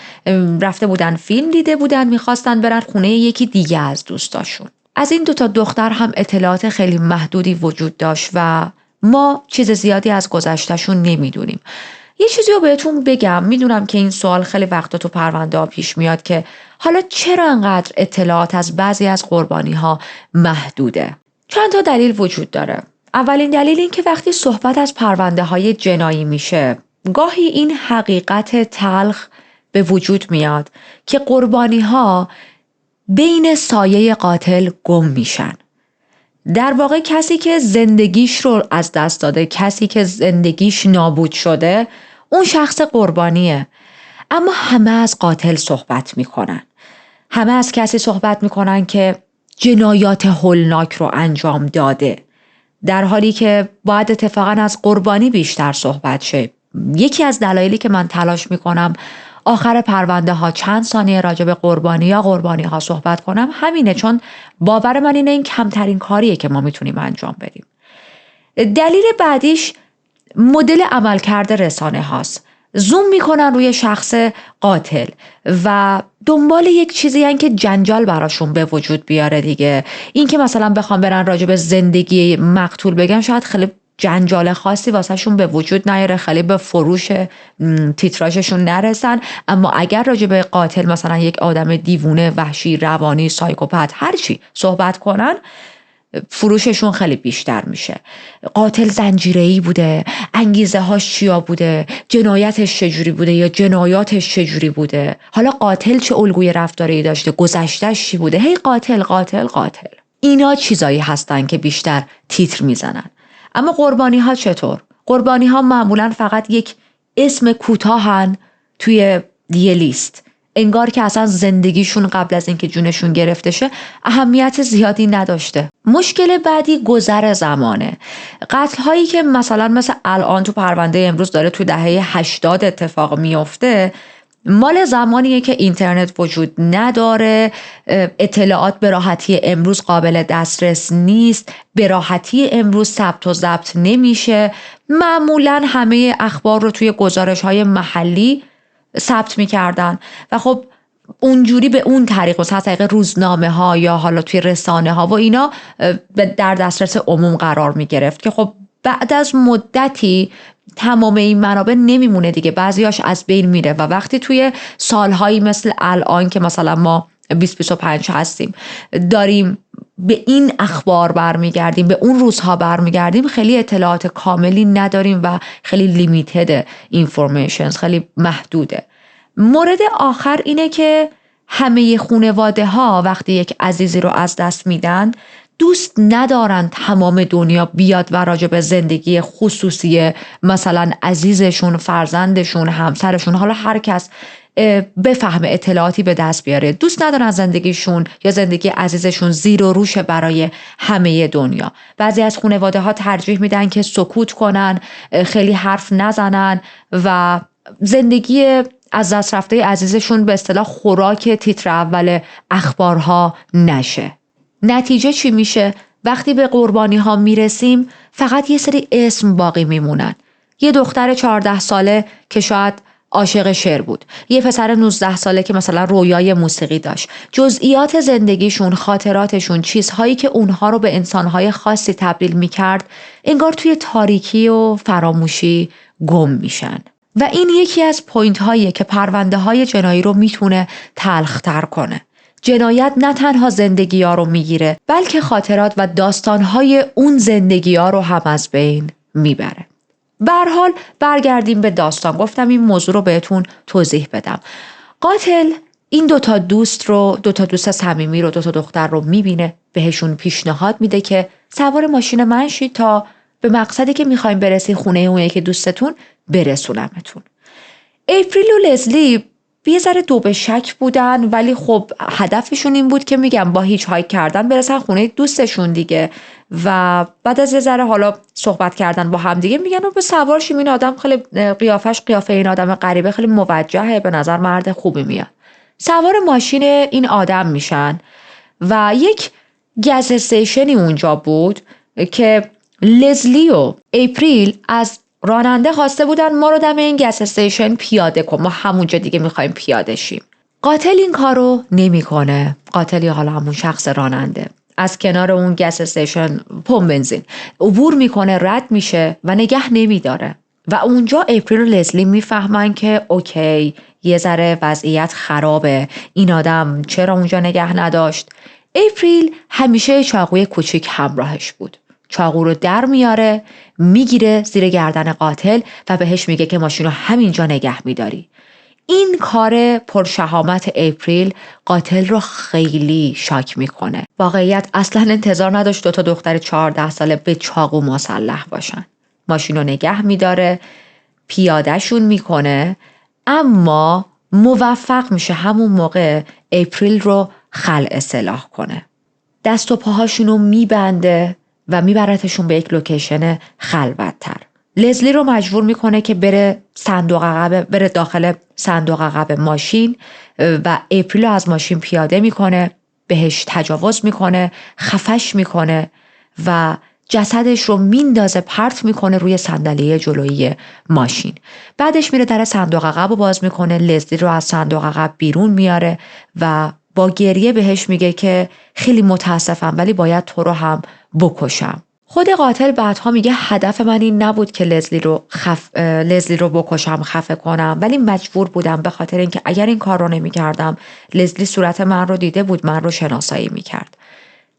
رفته بودن فیلم دیده بودن، میخواستن برن خونه یکی دیگه از دوستاشون. از این 2 تا دختر هم اطلاعات خیلی محدودی وجود داشت و ما چیز زیادی از گذشتهشون نمیدونیم. یه چیزی رو بهتون بگم، میدونم که این سوال خیلی وقتا تو پرونده ها پیش میاد که حالا چرا انقدر اطلاعات از بعضی از قربانی ها محدوده؟ چند تا دلیل وجود داره. اولین دلیل این که وقتی صحبت از پرونده های جنایی میشه گاهی این حقیقت تلخ به وجود میاد که قربانی ها بین سایه قاتل گم میشن. در واقع کسی که زندگیش رو از دست داده، کسی که زندگیش نابود شده، اون شخص قربانیه. اما همه از قاتل صحبت میکنن. همه از کسی صحبت میکنن که جنایات هولناک رو انجام داده، در حالی که باید اتفاقا از قربانی بیشتر صحبت شه. یکی از دلایلی که من تلاش میکنم آخر پرونده ها چند ثانیه راجع به قربانی ها صحبت کنم همینه، چون باور من اینه این کمترین کاریه که ما میتونیم انجام بدیم. دلیل بعدیش مدل عملکرد رسانه هاست. زوم میکنن روی شخص قاتل و دنبال یک چیزی هن که جنجال براشون به وجود بیاره دیگه. این که مثلا بخوام برن راجع به زندگی مقتول بگن شاید خیلی جنجال خاصی واسه شون به وجود نیاره، خیلی به فروش تیتراژشون نرسن، اما اگر راجع به قاتل مثلا یک آدم دیوونه، وحشی، روانی، سایکوپت هرچی صحبت کنن فروششون خیلی بیشتر میشه. قاتل زنجیره‌ای بوده، انگیزه هاش چیا بوده، جنایتش چجوری بوده یا جنایاتش چجوری بوده، حالا قاتل چه الگوی رفتاری داشته، گذشته‌اش چی بوده، هی قاتل قاتل قاتل. اینا چیزایی هستن که بیشتر تیتر میزنن. اما قربانی ها چطور؟ قربانی ها معمولا فقط یک اسم کوتاهن توی یه لیست، انگار که اصلا زندگیشون قبل از اینکه جونشون گرفته شه اهمیت زیادی نداشته. مشکل بعدی گذر زمانه. قتل هایی که مثلا مثل الان تو پرونده امروز داره تو دهه 80 اتفاق میفته مال زمانیه که اینترنت وجود نداره، اطلاعات به راحتی امروز قابل دسترس نیست، به راحتی امروز ثبت و ضبط نمیشه. معمولا همه اخبار رو توی گزارش‌های محلی ثبت می‌کردن و خب اونجوری به اون طریق، مثلا طریق روزنامه ها یا حالا توی رسانه ها و اینا در دسترس عموم قرار می گرفت که خب بعد از مدتی تمام این منابع نمیمونه دیگه، بعضیاش از بین میره و وقتی توی سالهایی مثل الان که مثلا ما 2025 هستیم داریم به این اخبار برمیگردیم، به اون روزها برمیگردیم، خیلی اطلاعات کاملی نداریم و خیلی لیمیتد اینفورمیشنز، خیلی محدوده. مورد آخر اینه که همه خانواده ها وقتی یک عزیزی رو از دست میدن دوست ندارن تمام دنیا بیاد و راجع به زندگی خصوصی مثلا عزیزشون، فرزندشون، همسرشون، حالا هر کس بفهمه، اطلاعاتی به دست بیاره. دوست ندارن زندگیشون یا زندگی عزیزشون زیر و روش برای همه دنیا. بعضی از خانواده ها ترجیح میدن که سکوت کنن، خیلی حرف نزنن و زندگی از دست رفته عزیزشون به اصطلاح خوراک تیتر اول اخبارها نشه. نتیجه چی میشه؟ وقتی به قربانی ها میرسیم فقط یه سری اسم باقی میمونن. یه دختر 14 ساله که شاید عاشق شعر بود، یه پسر 19 ساله که مثلا رویای موسیقی داشت. جزئیات زندگیشون، خاطراتشون، چیزهایی که اونها رو به انسانهای خاصی تبدیل میکرد انگار توی تاریکی و فراموشی گم میشن. و این یکی از پوینت هاییه که پرونده های جنایی رو میتونه تلختر کنه. جنایت نه تنها زندگی ها رو میگیره بلکه خاطرات و داستان های اون زندگی ها رو هم از بین میبره. به هر حال برگردیم به داستان. گفتم این موضوع رو بهتون توضیح بدم. قاتل این دوتا دوست صمیمی رو، دوتا دختر رو میبینه، بهشون پیشنهاد میده که سوار ماشین من شید تا به مقصدی که میخوایم برسید، خونه اون یکی دوستتون، برسونمتون. اپریل و لزلی یه ذره دو به شک بودن، ولی خب هدفشون این بود که میگم با هیچ هایک کردن برسن خونه دوستشون دیگه. و بعد از یه ذره حالا صحبت کردن با هم دیگه میگن به سوار شیم، این آدم خیلی قیافه این آدم غریبه خیلی موجهه، به نظر مرد خوبی میاد. سوار ماشین این آدم میشن و یک گس استیشنی اونجا بود که لزلی و اپریل از راننده خواسته بودن ما رو دم این گس استیشن پیاده کن، ما همونجا دیگه میخوایم پیاده شیم. قاتل این کارو نمیکنه. قاتل یا حالا همون شخص راننده از کنار اون گس استیشن پمپ بنزین عبور میکنه، رد میشه و نگه نمیداره. و اونجا اپریل و لزلی میفهمن که اوکی، یه ذره وضعیت خرابه، این آدم چرا اونجا نگه نداشت. اپریل همیشه چاقوی کوچیک همراهش بود. چاقو رو در میاره، میگیره زیر گردن قاتل و بهش میگه که ماشین رو همینجا نگه میداری. این کار پرشهامت اپریل قاتل رو خیلی شاک میکنه. واقعیت اصلا انتظار نداشت دوتا دختر 14 ساله به چاقو مسلح باشن. ماشین رو نگه میداره، پیادهشون میکنه، اما موفق میشه همون موقع اپریل رو خلع سلاح کنه. دست و پاهاشون رو میبنده و میبرتشون به یک لوکیشن خلوت‌تر. لزلی رو مجبور میکنه که بره داخل صندوق عقب ماشین و اپریل رو از ماشین پیاده میکنه، بهش تجاوز میکنه، خفش میکنه و جسدش رو میندازه، پرت میکنه روی صندلی جلویی ماشین. بعدش میره در صندوق عقب رو باز میکنه، لزلی رو از صندوق عقب بیرون میاره و با گریه بهش میگه که خیلی متاسفم ولی باید تو رو هم بکشم. خود قاتل بعدها میگه هدف من این نبود که لزلی رو بکشم، خفه کنم، ولی مجبور بودم به خاطر اینکه اگر این کار رو نمیکردم لزلی صورت من رو دیده بود، من رو شناسایی میکرد.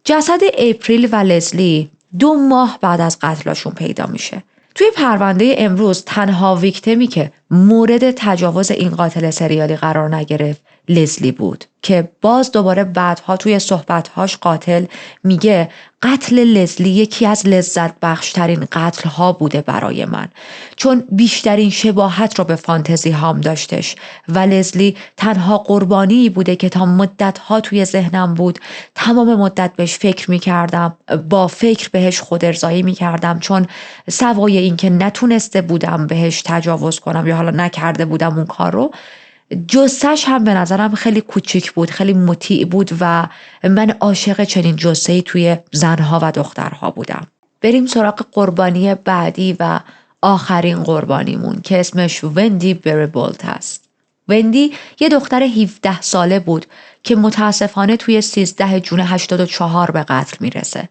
جسد اپریل و لزلی 2 ماه بعد از قتلشون پیدا میشه. توی پرونده امروز تنها ویکتیمی که مورد تجاوز این قاتل سریالی قرار نگرفت لزلی بود که باز دوباره بعدها توی صحبتهاش قاتل میگه قتل لزلی یکی از لذت بخشترین قتل ها بوده برای من، چون بیشترین شباهت رو به فانتزی هام داشتش و لزلی تنها قربانی بوده که تا مدت ها توی ذهنم بود. تمام مدت بهش فکر میکردم، با فکر بهش خود ارضایی میکردم، چون سوای این که نتونسته بودم بهش تجاوز کنم یا حالا نکرده بودم اون کار رو، جثه‌ش هم به نظرم خیلی کوچیک بود، خیلی مطیع بود و من عاشق چنین جثه‌ای توی زنها و دخترها بودم. بریم سراغ قربانی بعدی و آخرین قربانیمون که اسمش وندی بریبولت است. وندی یه دختر 17 ساله بود که متاسفانه توی 13 جون 84 به قتل میرسه.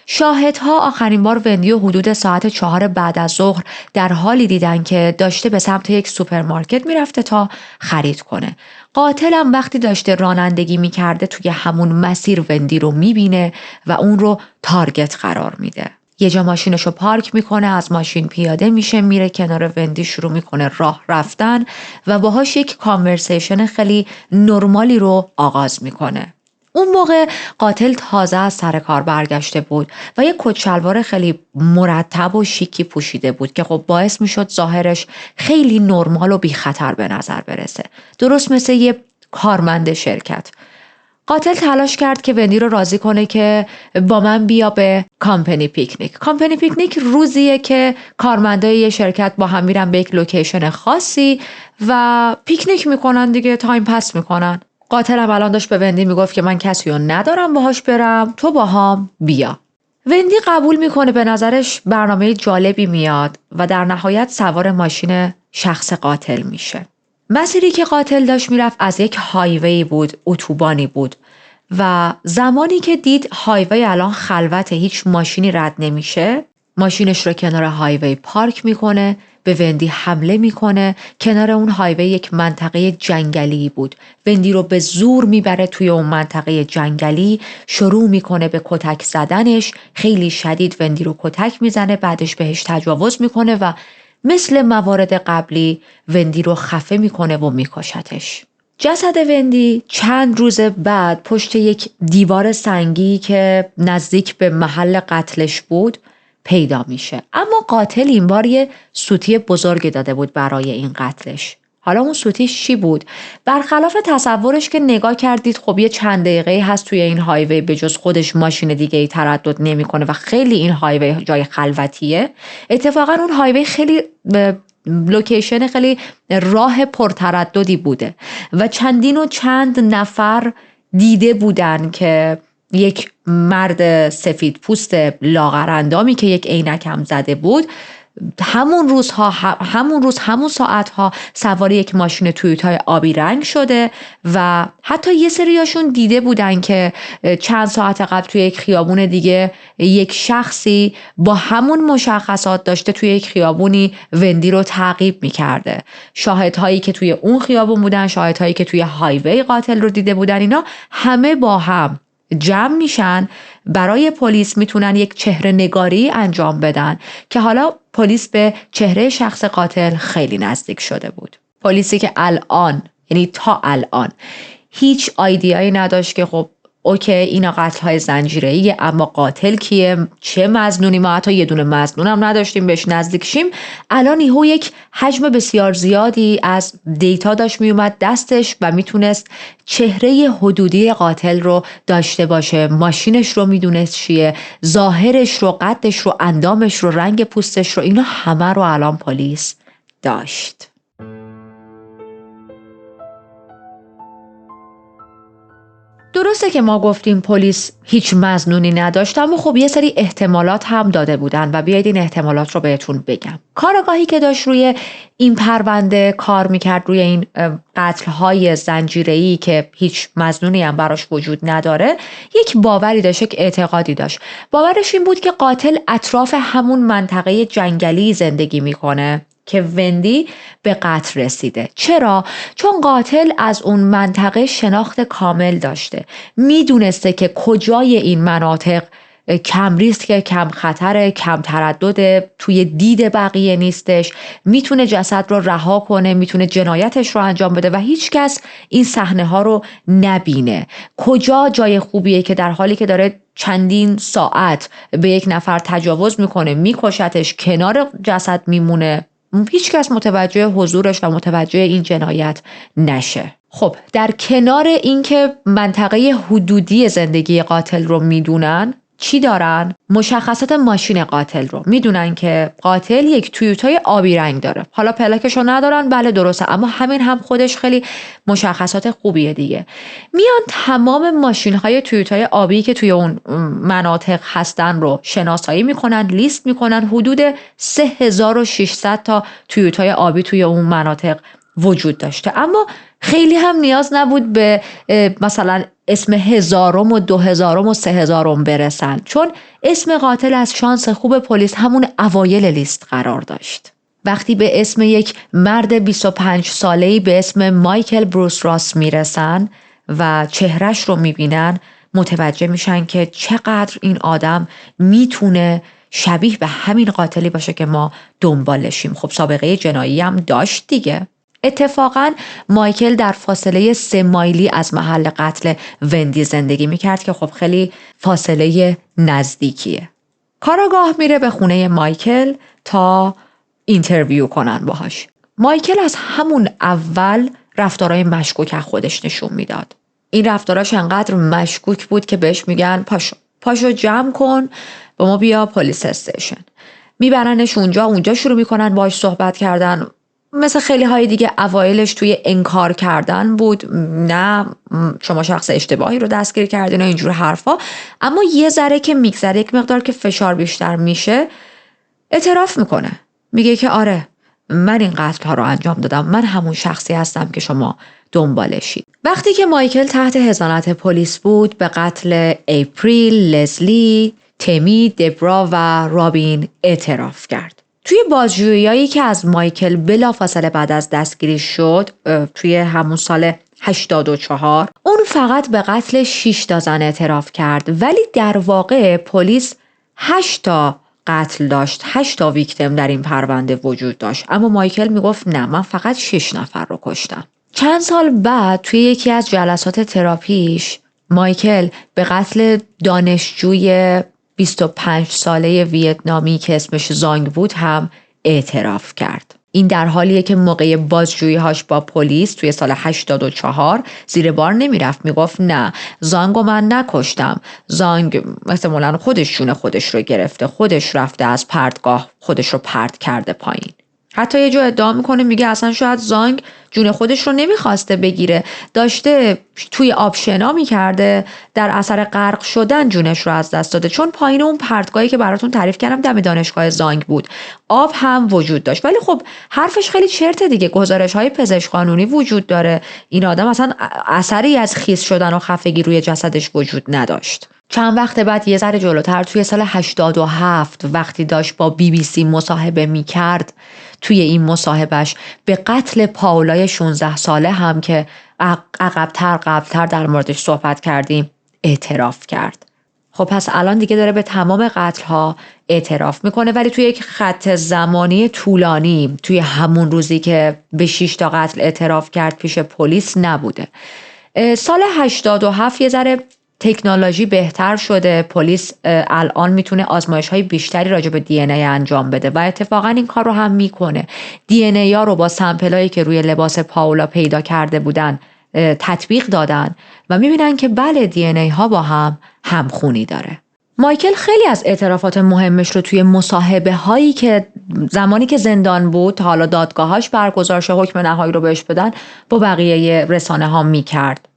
شاهدها آخرین بار وندی و حدود ساعت 4 بعد از ظهر در حالی دیدن که داشته به سمت یک سوپرمارکت میرفته تا خرید کنه. قاتلم وقتی داشته رانندگی میکرده توی همون مسیر وندی رو میبینه و اون رو تارگت قرار میده. یه جا ماشینشو پارک میکنه، از ماشین پیاده میشه، میره کنار وندی، شروع میکنه راه رفتن و باهاش یک کانورسیشن خیلی نرمالی رو آغاز میکنه. اون موقع قاتل تازه از سر کار برگشته بود و یک کت شلوار خیلی مرتب و شیکی پوشیده بود که خب باعث میشد ظاهرش خیلی نرمال و بی خطر به نظر برسه، درست مثل یه کارمند شرکت. قاتل تلاش کرد که وندی رو راضی کنه که با من بیا به کامپنی پیکنیک. کامپنی پیکنیک روزیه که کارمندای یه شرکت با هم میرن به یک لوکیشن خاصی و پیکنیک میکنن دیگه، تایم پس میکنن. قاتل هم الان داشت به وندی میگفت که من کسی رو ندارم باهاش برم، تو باهام بیا. وندی قبول میکنه، به نظرش برنامه جالبی میاد و در نهایت سوار ماشین شخص قاتل میشه. مسیری که قاتل داشت میرفت از یک هایوی بود، اتوبانی بود و زمانی که دید هایوی الان خلوته، هیچ ماشینی رد نمیشه، ماشینش رو کنار هایوی پارک میکنه، به وندی حمله میکنه. کنار اون هایوی یک منطقه جنگلی بود. وندی رو به زور میبره توی اون منطقه جنگلی، شروع میکنه به کتک زدنش، خیلی شدید وندی رو کتک میزنه، بعدش بهش تجاوز میکنه و مثل موارد قبلی وندی رو خفه میکنه و میکشتش. جسد وندی چند روز بعد پشت یک دیوار سنگی که نزدیک به محل قتلش بود پیدا میشه. اما قاتل این بار یه سوتی بزرگی داده بود برای این قتلش. حالا اون سوتیش چی بود؟ برخلاف تصورش که نگاه کردید خب یه چند دقیقه هست توی این هایوی، به جز خودش ماشین دیگه ای تردد نمیکنه و خیلی این هایوی جای خلوتیه. اتفاقا اون هایوی خیلی لوکیشن خیلی راه پرترددی بوده و چندین و چند نفر دیده بودن که یک مرد سفید پوست لاغرندامی که یک عینک هم زده بود همون ساعتها سوار یک ماشین تویوتای آبی رنگ شده و حتی یه سریاشون دیده بودن که چند ساعت قبل توی یک خیابون دیگه یک شخصی با همون مشخصات داشته توی یک خیابونی وندی رو تعقیب میکرده. شاهدهایی که توی اون خیابون بودن، شاهدهایی که توی هایوی قاتل رو دیده بودن، اینا همه با هم جمع میشن، برای پلیس میتونن یک چهره نگاری انجام بدن که حالا پلیس به چهره شخص قاتل خیلی نزدیک شده بود. پلیسی که الان، یعنی تا الان هیچ ایده‌ای نداشت که خب اوکی اینا قتل‌های زنجیره‌ایه، اما قاتل کیه، چه مظنونی، ما حتی یه دونه مظنون هم نداشتیم بهش نزدیک شیم. الان یهو یک حجم بسیار زیادی از دیتا داشت میومد دستش و میتونست چهره حدودی قاتل رو داشته باشه، ماشینش رو میدونست چیه، ظاهرش رو، قدش رو، اندامش رو، رنگ پوستش رو، اینا همه رو الان پلیس داشت. درسته که ما گفتیم پلیس هیچ مظنونی نداشت، اما خب یه سری احتمالات هم داده بودن و بیایید این احتمالات رو بهتون بگم. کارآگاهی که داشت روی این پرونده کار میکرد، روی این قتل‌های زنجیره‌ای که هیچ مظنونی هم براش وجود نداره، یک باوری داشت، یک اعتقادی داشت. باورش این بود که قاتل اطراف همون منطقه جنگلی زندگی میکنه که وندی به قتل رسیده. چرا؟ چون قاتل از اون منطقه شناخت کامل داشته. میدونسته که کجای این مناطق کم ریسک، کم خطر، کم تردد، توی دید بقیه نیستش، میتونه جسد رو رها کنه، میتونه جنایتش رو انجام بده و هیچ کس این صحنه ها رو نبینه. کجا جای خوبیه که در حالی که داره چندین ساعت به یک نفر تجاوز میکنه، میکشتش، کنار جسد میمونه، هیچ کس متوجه حضورش و متوجه این جنایت نشه. خب در کنار اینکه منطقه حدودی زندگی قاتل رو میدونن، چی دارن؟ مشخصات ماشین قاتل رو. میدونن که قاتل یک تویوتای آبی رنگ داره. حالا پلاکشو ندارن، بله درسته، اما همین هم خودش خیلی مشخصات خوبیه دیگه. میان تمام ماشین‌های تویوتای آبی که توی اون مناطق هستن رو شناسایی میکنن، لیست میکنن. حدود 3600 تا تویوتای آبی توی اون مناطق وجود داشته، اما خیلی هم نیاز نبود به مثلا اسم 1000 و 2000 و 3000 برسن، چون اسم قاتل از شانس خوب پلیس همون اوایل لیست قرار داشت. وقتی به اسم یک مرد 25 ساله‌ای به اسم مایکل بروس راس میرسن و چهرش رو میبینن، متوجه میشن که چقدر این آدم میتونه شبیه به همین قاتلی باشه که ما دنبالشیم. خب سابقه جنایی هم داشت دیگه. اتفاقاً مایکل در فاصله 3 مایلی از محل قتل وندی زندگی میکرد که خب خیلی فاصله نزدیکیه. کاراگاه میره به خونه مایکل تا اینترویو کنن باهاش. مایکل از همون اول رفتارهای مشکوک از خودش نشون میداد. این رفتاراش انقدر مشکوک بود که بهش میگن پاشو جمع کن، با ما بیا پلیس استیشن. میبرنش اونجا شروع میکنن باهاش صحبت کردن. مثل خیلی های دیگه اوایلش توی انکار کردن بود، نه شما شخص اشتباهی رو دستگیر کردین و اینجور حرفا. اما یه ذره که میگذره، یک مقدار که فشار بیشتر میشه، اعتراف میکنه. میگه که آره من این قتل ها رو انجام دادم، من همون شخصی هستم که شما دنبالشید. وقتی که مایکل تحت حضانت پلیس بود، به قتل اپریل، لزلی، تمی، دبرا و رابین اعتراف کرد. توی بازجوییایی که از مایکل بلافاصله بعد از دستگیری شد توی همون سال 84، اون فقط به قتل 6 تا زن اعتراف کرد، ولی در واقع پلیس 8 تا قتل داشت، 8 تا ویکتیم در این پرونده وجود داشت، اما مایکل میگفت نه من فقط 6 نفر رو کشتم. چند سال بعد توی یکی از جلسات تراپیش مایکل به قتل دانشجوی 25 ساله ویتنامی که اسمش زانگ بود هم اعتراف کرد. این در حالیه که موقع بازجویی‌هاش با پلیس توی سال 84 زیر بار نمیرفت، میگفت نه زانگو من نکشتم، زانگ احتمالاً خودش رو گرفته، خودش رفته از پرتگاه خودش رو پرت کرده پایین. حتی یه جا ادعا میکنه، میگه اصلا شاید زانگ جون خودش رو نمیخواسته بگیره، داشته توی آب شنا میکرده، در اثر غرق شدن جونش رو از دست داده، چون پایین اون پرتگاهی که براتون تعریف کردم دم دانشگاه زانگ بود، آب هم وجود داشت. ولی خب حرفش خیلی چرته دیگه، گزارش‌های پزشک قانونی وجود داره، این آدم اصلا اثری از خیس شدن و خفگی روی جسدش وجود نداشت. چند وقت بعد یه ذره جلوتر توی سال 87 وقتی داشت با BBC مصاحبه میکرد، توی این مصاحبهش به قتل پاولای 16 ساله هم که قبلتر در موردش صحبت کردیم اعتراف کرد. خب پس الان دیگه داره به تمام قتل‌ها اعتراف میکنه، ولی توی یک خط زمانی طولانی توی همون روزی که به 6 تا قتل اعتراف کرد پیش پلیس نبوده. سال 87 یه ذره تکنولوژی بهتر شده، پلیس الان میتونه آزمایش‌های بیشتری راجع به دی ان ای انجام بده و اتفاقا این کار رو هم میکنه. دی ان ای ها رو با سمپلایی که روی لباس پاولا پیدا کرده بودن تطبیق دادن و میبینن که بله دی ان ای ها با هم همخونی داره. مایکل خیلی از اعترافات مهمش رو توی مصاحبه هایی که زمانی که زندان بود، حالا دادگاهاش برگزار شه حکم نهایی رو بهش بدن، با بقیه رسانه ها میکرد.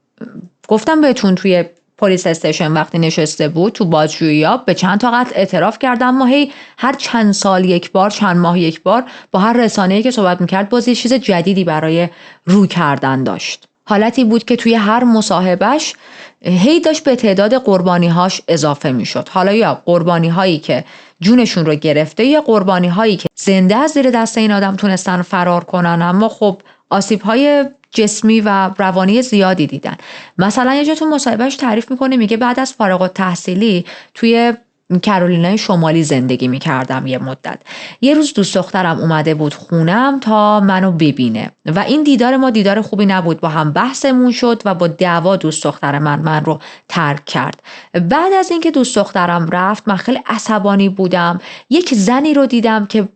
گفتم بهتون توی پلیس استیشن وقتی نشسته بود تو بازجویی‌ها به چند تا قتل اعتراف کرد، اما هی هر چند سال یک بار، چند ماه یک بار با هر رسانه‌ای که صحبت میکرد باز یه چیز جدیدی برای رو کردن داشت. حالتی بود که توی هر مصاحبهش هی داشت به تعداد قربانی‌هاش اضافه میشد. حالا یا قربانی‌هایی که جونشون رو گرفته یا قربانی‌هایی که زنده از زیر دست این آدم تونستن فرار کنن، اما خب آسیب‌های جسمی و روانی زیادی دیدن. مثلا یه جا تو مصاحبهش تعریف میکنه، میگه بعد از فارغ التحصیلی توی کرولینای شمالی زندگی میکردم یه مدت. یه روز دوست دخترم اومده بود خونم تا منو ببینه و این دیدار ما دیدار خوبی نبود، با هم بحثمون شد و با دعوا دوست دختر من رو ترک کرد. بعد از اینکه دوست دخترم رفت من خیلی عصبانی بودم. یک زنی رو دیدم که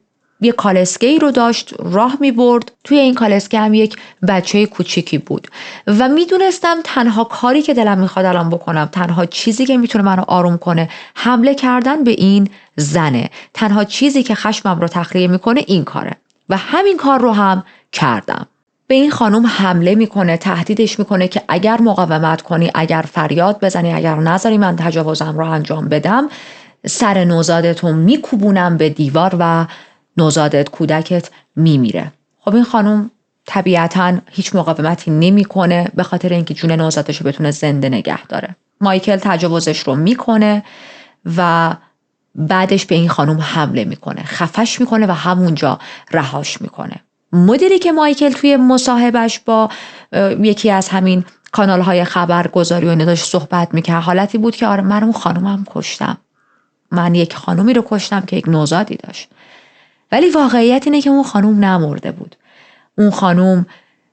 یه کالسکه‌ای رو داشت راه می‌برد. توی این کالسکه هم یک بچه کوچیکی بود و میدونستم تنها کاری که دلم میخواد الان بکنم، تنها چیزی که میتونه منو آروم کنه حمله کردن به این زنه. تنها چیزی که خشمم رو تخلیه میکنه این کاره و همین کار رو هم کردم. به این خانم حمله میکنه، تهدیدش میکنه که اگر مقاومت کنی، اگر فریاد بزنی، اگر نذاری من تجاوزم رو انجام بدم، سر نوزادتو میکوبونم به دیوار و نوزادت، کودکت میمیره. خب این خانم طبیعتاً هیچ مقاومتی نمیکنه به خاطر اینکه جون نوزادش رو بتونه زنده نگه داره. مایکل تجاوزش رو میکنه و بعدش به این خانم حمله میکنه، خفش میکنه و همونجا رهاش میکنه. مدیری که مایکل توی مصاحبهش با یکی از همین کانال‌های خبرگزاری و اینا داشت صحبت میکرد، حالتی بود که آره من اون خانومم کشتم، من یک خانومی رو کشتم که یک نوزادی داشت. ولی واقعیت اینه که اون خانوم نمرده بود. اون خانوم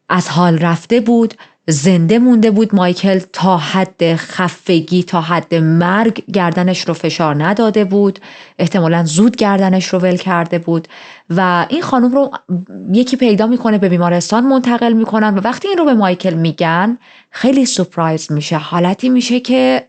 از حال رفته بود، زنده مونده بود. مایکل تا حد خفگی، تا حد مرگ گردنش رو فشار نداده بود، احتمالاً زود گردنش رو ول کرده بود و این خانوم رو یکی پیدا میکنه، به بیمارستان منتقل میکنن و وقتی این رو به مایکل میگن خیلی سورپرایز میشه، حالتی میشه که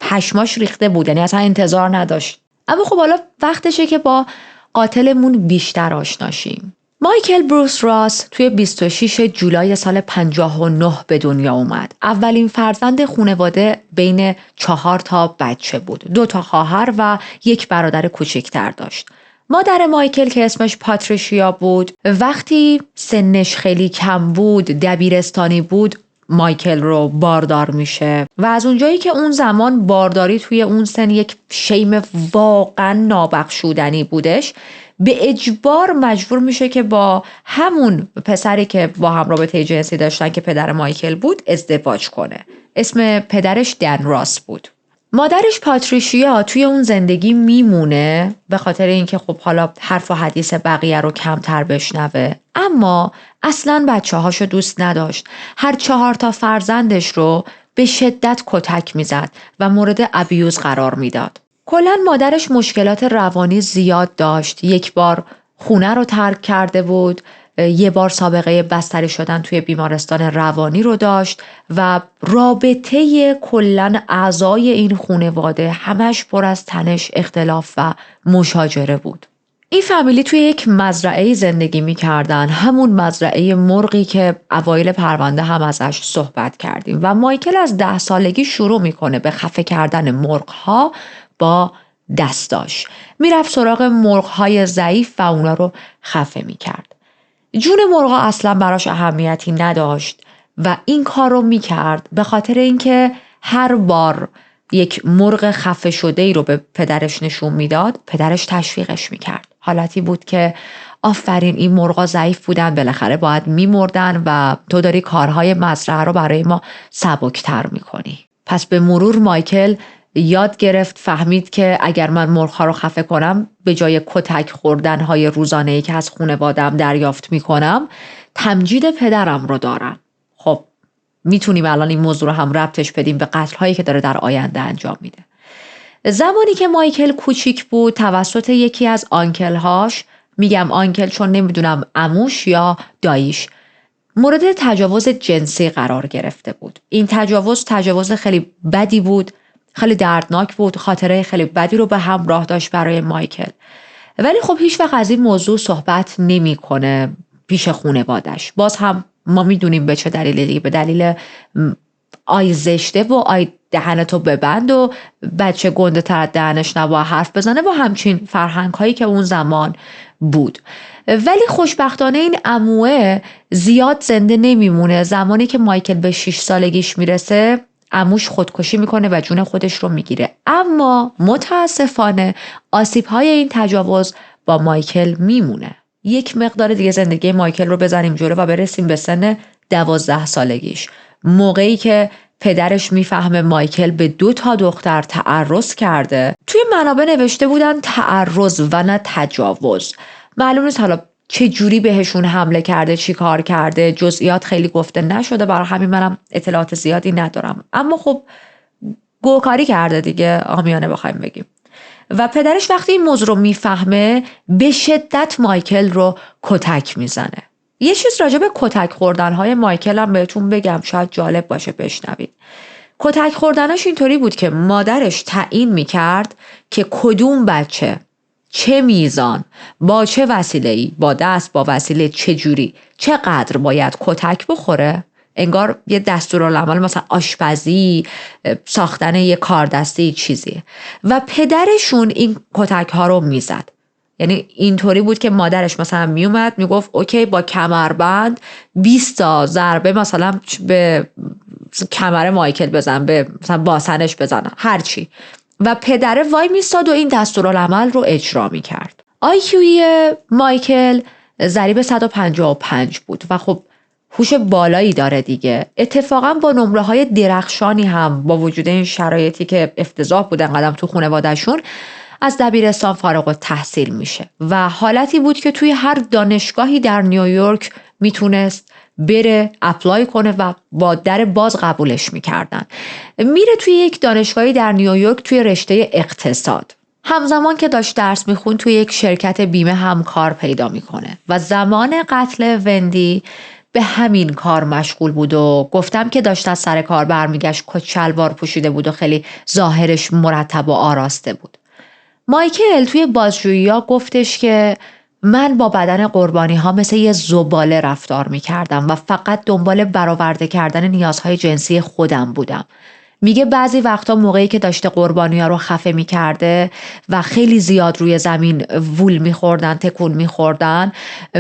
پشماش ریخته بود، یعنی اصلا انتظار نداشت. اما خب حالا وقتشه که با قاتلمون بیشتر آشنا شیم. مایکل بروس راس توی 26 جولای سال 59 به دنیا اومد. اولین فرزند خانواده بین 4 بچه بود. 2 خواهر و 1 برادر کوچکتر داشت. مادر مایکل که اسمش پاتریشیا بود، وقتی سنش خیلی کم بود، دبیرستانی بود، مایکل رو باردار میشه و از اونجایی که اون زمان بارداری توی اون سن یک شیم واقعا نابخشودنی بودش، به اجبار مجبور میشه که با همون پسری که با هم رابطه جنسی داشتن که پدر مایکل بود ازدواج کنه. اسم پدرش دن راس بود. مادرش پاتریشیا توی اون زندگی میمونه به خاطر اینکه خب حالا حرف و حدیث بقیه رو کمتر بشنوه، اما اصلاً بچه هاشو دوست نداشت. هر 4 فرزندش رو به شدت کتک میزد و مورد ابیوز قرار میداد. کلاً مادرش مشکلات روانی زیاد داشت. 1 بار خونه رو ترک کرده بود، 1 بار سابقه بستری شدن توی بیمارستان روانی رو داشت و رابطه کلاً اعضای این خانواده همش پر از تنش، اختلاف و مشاجره بود. این فامیلی توی یک مزرعه زندگی می‌کردن، همون مزرعه مرغی که اوایل پرونده هم ازش صحبت کردیم و مایکل از 10 سالگی شروع میکنه به خفه کردن مرغ‌ها با دستاش. میرفت سراغ مرغ‌های ضعیف و اونا رو خفه میکرد. جون مرغا اصلا براش اهمیتی نداشت و این کار رو میکرد به خاطر اینکه هر بار یک مرغ خفه شده ای رو به پدرش نشون میداد، پدرش تشویقش میکرد. حالتی بود که آفرین این مرغا ضعیف بودن، بالاخره باید میمردن و تو داری کارهای مزرعه رو برای ما سبکتر میکنی. پس به مرور مایکل یاد گرفت، فهمید که اگر من مرغ‌ها رو خفه کنم، به جای کتک خوردن‌های روزانه‌ای که از خانواده‌ام دریافت می‌کنم، تمجید پدرم رو دارم. خب میتونیم الان این موضوع رو هم ربطش بدیم به قتل‌هایی که داره در آینده انجام میده. زمانی که مایکل کوچیک بود، توسط یکی از آنکل‌هاش، میگم آنکل چون نمیدونم عموش یا داییش، مورد تجاوز جنسی قرار گرفته بود. این تجاوز خیلی بدی بود، خیلی دردناک بود، خاطره خیلی بدی رو به همراه داشت برای مایکل. ولی خب هیچ وقت از این موضوع صحبت نمی‌کنه پیش خانواده‌اش. باز هم ما میدونیم به چه دلیلی دیگه، به دلیل آی زشته و آی دهنتو ببند و بچه گنده تر دهنش نباید حرف بزنه و همچین فرهنگ هایی که اون زمان بود. ولی خوشبختانه این عموه زیاد زنده نمیمونه. زمانی که مایکل به 6 سالگیش میرسه، عموش خودکشی میکنه و جون خودش رو میگیره. اما متاسفانه آسیب‌های این تجاوز با مایکل میمونه. یک مقدار دیگه زندگی مایکل رو بزنیم جلو و برسیم به سن 12 سالگیش. موقعی که پدرش میفهمه مایکل به 2 دختر تعرض کرده. توی منابع نوشته بودن تعرض و نه تجاوز. معلوم نیست حالا چه جوری بهشون حمله کرده، چی کار کرده، جزئیات خیلی گفته نشده، برای همین منم اطلاعات زیادی ندارم. اما خب گوکاری کرده دیگه، عامیانه بخوایم بگیم. و پدرش وقتی این موضوع رو میفهمه به شدت مایکل رو کتک میزنه. یه چیز راجع به کتک خوردنهای مایکل هم بهتون بگم، شاید جالب باشه بشنوید. کتک خوردنش اینطوری بود که مادرش تعیین میکرد که کدوم بچه چه میزان با چه وسیله‌ای، با دست، با وسیله چجوری، چقدر باید کتک بخوره. انگار یه دستورالعمل، مثلا آشپزی، ساختن یه کاردستی چیزی. و پدرشون این کتک ها رو میزد. یعنی اینطوری بود که مادرش مثلا میومد میگفت اوکی با کمربند 20 تا ضربه مثلا به کمر مایکل بزن، به مثلا باسنش بزن، هرچی. و پدره وای میستاد و این دستورالعمل رو اجرا میکرد. آیکیوی مایکل ضریب 155 بود و خب هوش بالایی داره دیگه. اتفاقا با نمره‌های درخشانی هم با وجود این شرایطی که افتضاح بودن قدم تو خانواده‌شون از دبیرستان فارغ التحصیل میشه و حالتی بود که توی هر دانشگاهی در نیویورک میتونست بره اپلای کنه و با در باز قبولش میکردن. میره توی یک دانشگاهی در نیویورک توی رشته اقتصاد. همزمان که داشت درس میخون توی یک شرکت بیمه هم کار پیدا میکنه و زمان قتل وندی به همین کار مشغول بود و گفتم که داشت از سر کار برمیگشت، کت شلوار پوشیده بود و خیلی ظاهرش مرتب و آراسته بود. مایکل توی بازجویی‌ها گفتش که من با بدن قربانی ها مثل یه زباله رفتار می کردم و فقط دنبال برآورده کردن نیازهای جنسی خودم بودم. میگه بعضی وقتا موقعی که داشته قربانی ها رو خفه می کرده و خیلی زیاد روی زمین وول می خوردن، تکون می خوردن،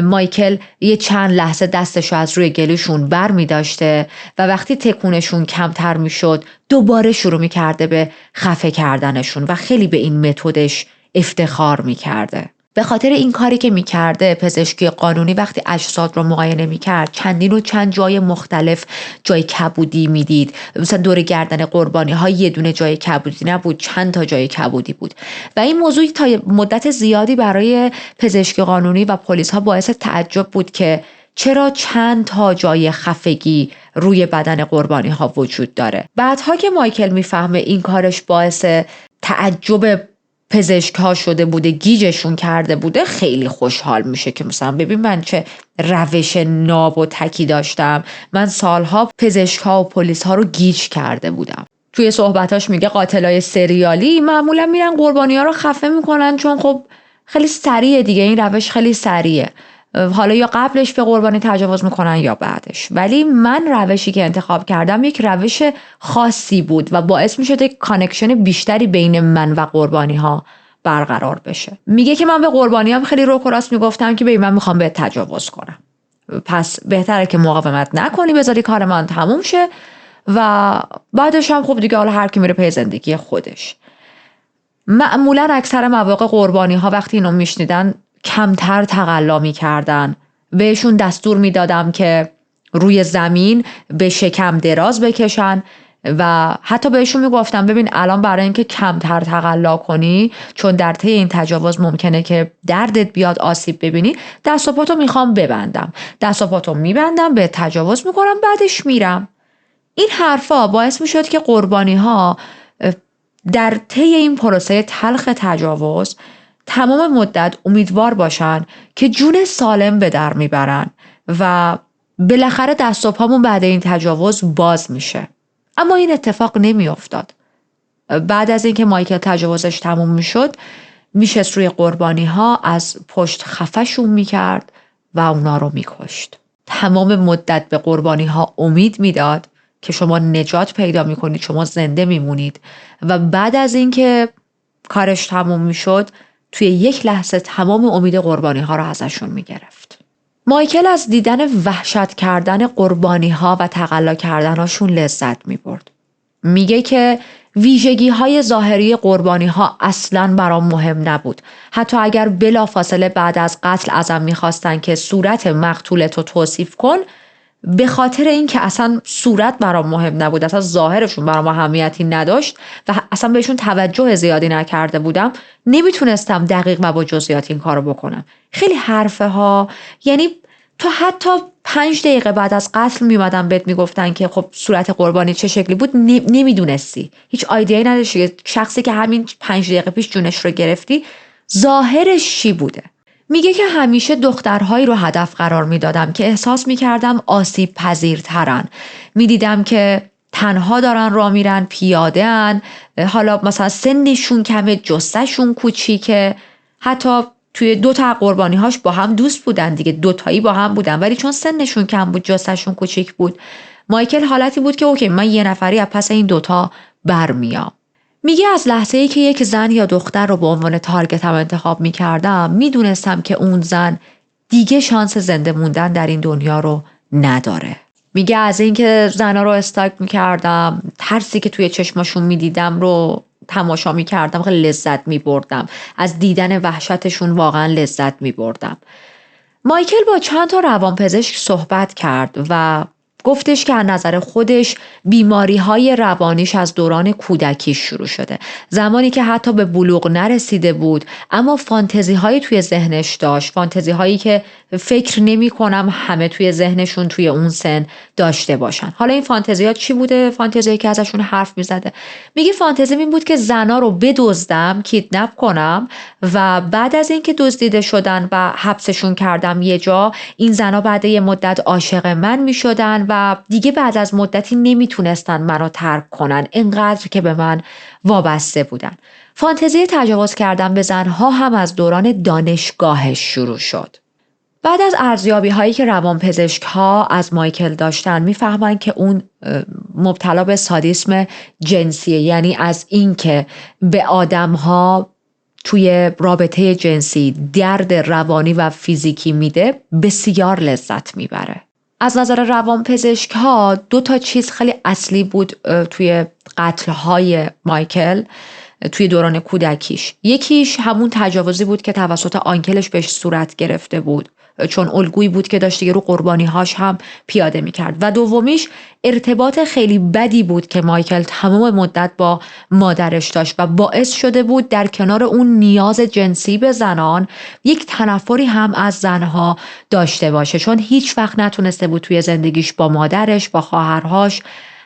مایکل یه چند لحظه دستشو از روی گلوشون بر می داشته و وقتی تکونشون کمتر می شد دوباره شروع می کرده به خفه کردنشون و خیلی به این متدش افتخار می کرده. به خاطر این کاری که میکرده پزشکی قانونی وقتی اجساد رو معاینه میکرد چندین و چند جای مختلف جای کبودی میدید. مثلا دور گردن قربانی ها یه دونه جای کبودی نبود، چند تا جای کبودی بود و این موضوع تا مدت زیادی برای پزشکی قانونی و پلیس ها باعث تعجب بود که چرا چند تا جای خفگی روی بدن قربانی ها وجود داره. بعدها که مایکل میفهمه این کارش باعث تعجب پزشک ها شده بوده، گیجشون کرده بوده، خیلی خوشحال میشه که مثلا ببین من چه روش ناب و تکی داشتم، من سالها پزشک ها و پلیس ها رو گیج کرده بودم. توی صحبتاش میگه قاتلای سریالی معمولا میرن قربانی ها رو خفه میکنن چون خب خیلی سریعه دیگه، این روش خیلی سریعه، حالا یا قبلش به قربانی تجاوز میکنن یا بعدش. ولی من روشی که انتخاب کردم یک روش خاصی بود و باعث میشد یک کانکشن بیشتری بین من و قربانی ها برقرار بشه. میگه که من به قربانی هم خیلی رو راست میگفتم که من میخوام به تجاوز کنم، پس بهتره که مقاومت نکنی، بذاری کار من تموم شه و بعدش هم خب دیگه حالا هر کی میره پی زندگی خودش. معمولا اکثر مواقع قربانی ها وقتی اینو میشنیدن کمتر تقلا میکردن. بهشون دستور میدادم که روی زمین به شکم دراز بکشن و حتی بهشون میگفتم ببین الان برای اینکه کمتر تقلا کنی، چون در طی این تجاوز ممکنه که دردت بیاد، آسیب ببینی، دست و پاتو میخوام ببندم، دست و پاتو میبندم، به تجاوز میکنم، بعدش میرم. این حرفا باعث میشد که قربانی ها در طی این پروسه تلخ تجاوز تمام مدت امیدوار باشن که جون سالم به در میبرن و بالاخره دست و پامون بعد این تجاوز باز میشه. اما این اتفاق نمیافتاد. بعد از اینکه مایکل تجاوزش تموم میشد میشست روی قربانی ها، از پشت خفشون میکرد و اونا رو میکشت. تمام مدت به قربانی ها امید میداد که شما نجات پیدا میکنید، شما زنده میمونید و بعد از اینکه کارش تموم میشد توی یک لحظه تمام امید قربانی ها رو ازشون میگرفت. مایکل از دیدن وحشت کردن قربانی ها و تقلا کردن هاشون لذت میبرد. میگه که ویژگی های ظاهری قربانی ها اصلاً برام مهم نبود. حتی اگر بلافاصله بعد از قتل ازم میخواستن که صورت مقتولتو توصیف کن، به خاطر اینکه اصلا صورت برام مهم نبود، اصلا ظاهرشون برام اهمیتی نداشت و اصلا بهشون توجه زیادی نکرده بودم، نمیتونستم دقیق و با جزئیات این کارو بکنم. خیلی حرفه ها، یعنی تو حتی 5 دقیقه بعد از قتل میومدن بهت میگفتن که خب صورت قربانی چه شکلی بود، نمیدونستی، هیچ ایده‌ای نداشتی شخصی که همین 5 دقیقه پیش جونش رو گرفتی ظاهرش چی بوده. میگه که همیشه دخترهایی رو هدف قرار میدادم که احساس میکردم آسیب پذیرترن. میدیدم که تنها دارن راه میرن، پیاده ان، حالا مثلا سنشون کمه، جثه‌شون کوچیکه. حتی توی 2 تا قربانی‌هاش با هم دوست بودن دیگه، 2 تایی با هم بودن، ولی چون سنشون کم بود، جثه‌شون کوچیک بود، مایکل حالتی بود که اوکی من یه نفری از پس این 2 تا برمیام. میگه از لحظه‌ای که یک زن یا دختر رو به عنوان تارگتم انتخاب می‌کردم، میدونستم که اون زن دیگه شانس زنده موندن در این دنیا رو نداره. میگه از اینکه زنا رو استاک می‌کردم، ترسی که توی چشماشون می‌دیدم رو تماشا می‌کردم، خیلی لذت می‌بردم. از دیدن وحشتشون واقعا لذت می‌بردم. مایکل با چند تا روانپزشک صحبت کرد و گفتش که از نظر خودش بیماری‌های روانیش از دوران کودکیش شروع شده. زمانی که حتی به بلوغ نرسیده بود، اما فانتزی‌هایی توی ذهنش داشت، فانتزی‌هایی که فکر نمی‌کنم همه توی ذهنشون توی اون سن داشته باشن. حالا این فانتزی‌ها چی بوده؟ فانتزی‌ای که ازشون حرف می‌زده. میگه فانتزی این بود که زنا رو بدزدم، کیدنپ کنم و بعد از اینکه دزدیده شدن و حبسشون کردم یه جا، این زنا بعد یه مدت عاشق من می‌شدن و دیگه بعد از مدتی نمیتونستن منو ترک کنن، اینقدر که به من وابسته بودن. فانتزی تجاوز کردن به زنها هم از دوران دانشگاهش شروع شد. بعد از ارزیابی هایی که روانپزشک ها از مایکل داشتن میفهمن که اون مبتلا به سادیسم جنسیه، یعنی از این که به آدم ها توی رابطه جنسی درد روانی و فیزیکی میده بسیار لذت میبره. از نظر روانپزشک ها 2 تا چیز خیلی اصلی بود توی قتل های مایکل توی دوران کودکیش. یکیش همون تجاوزی بود که توسط آنکلش بهش صورت گرفته بود، چون الگویی بود که داشت دیگه رو قربانی‌هاش هم پیاده می‌کرد. و دومیش ارتباط خیلی بدی بود که مایکل تمام مدت با مادرش داشت و باعث شده بود در کنار اون نیاز جنسی به زنان یک تنفری هم از زنها داشته باشه، چون هیچ وقت نتونسته بود توی زندگیش با مادرش، با خواهرهاش،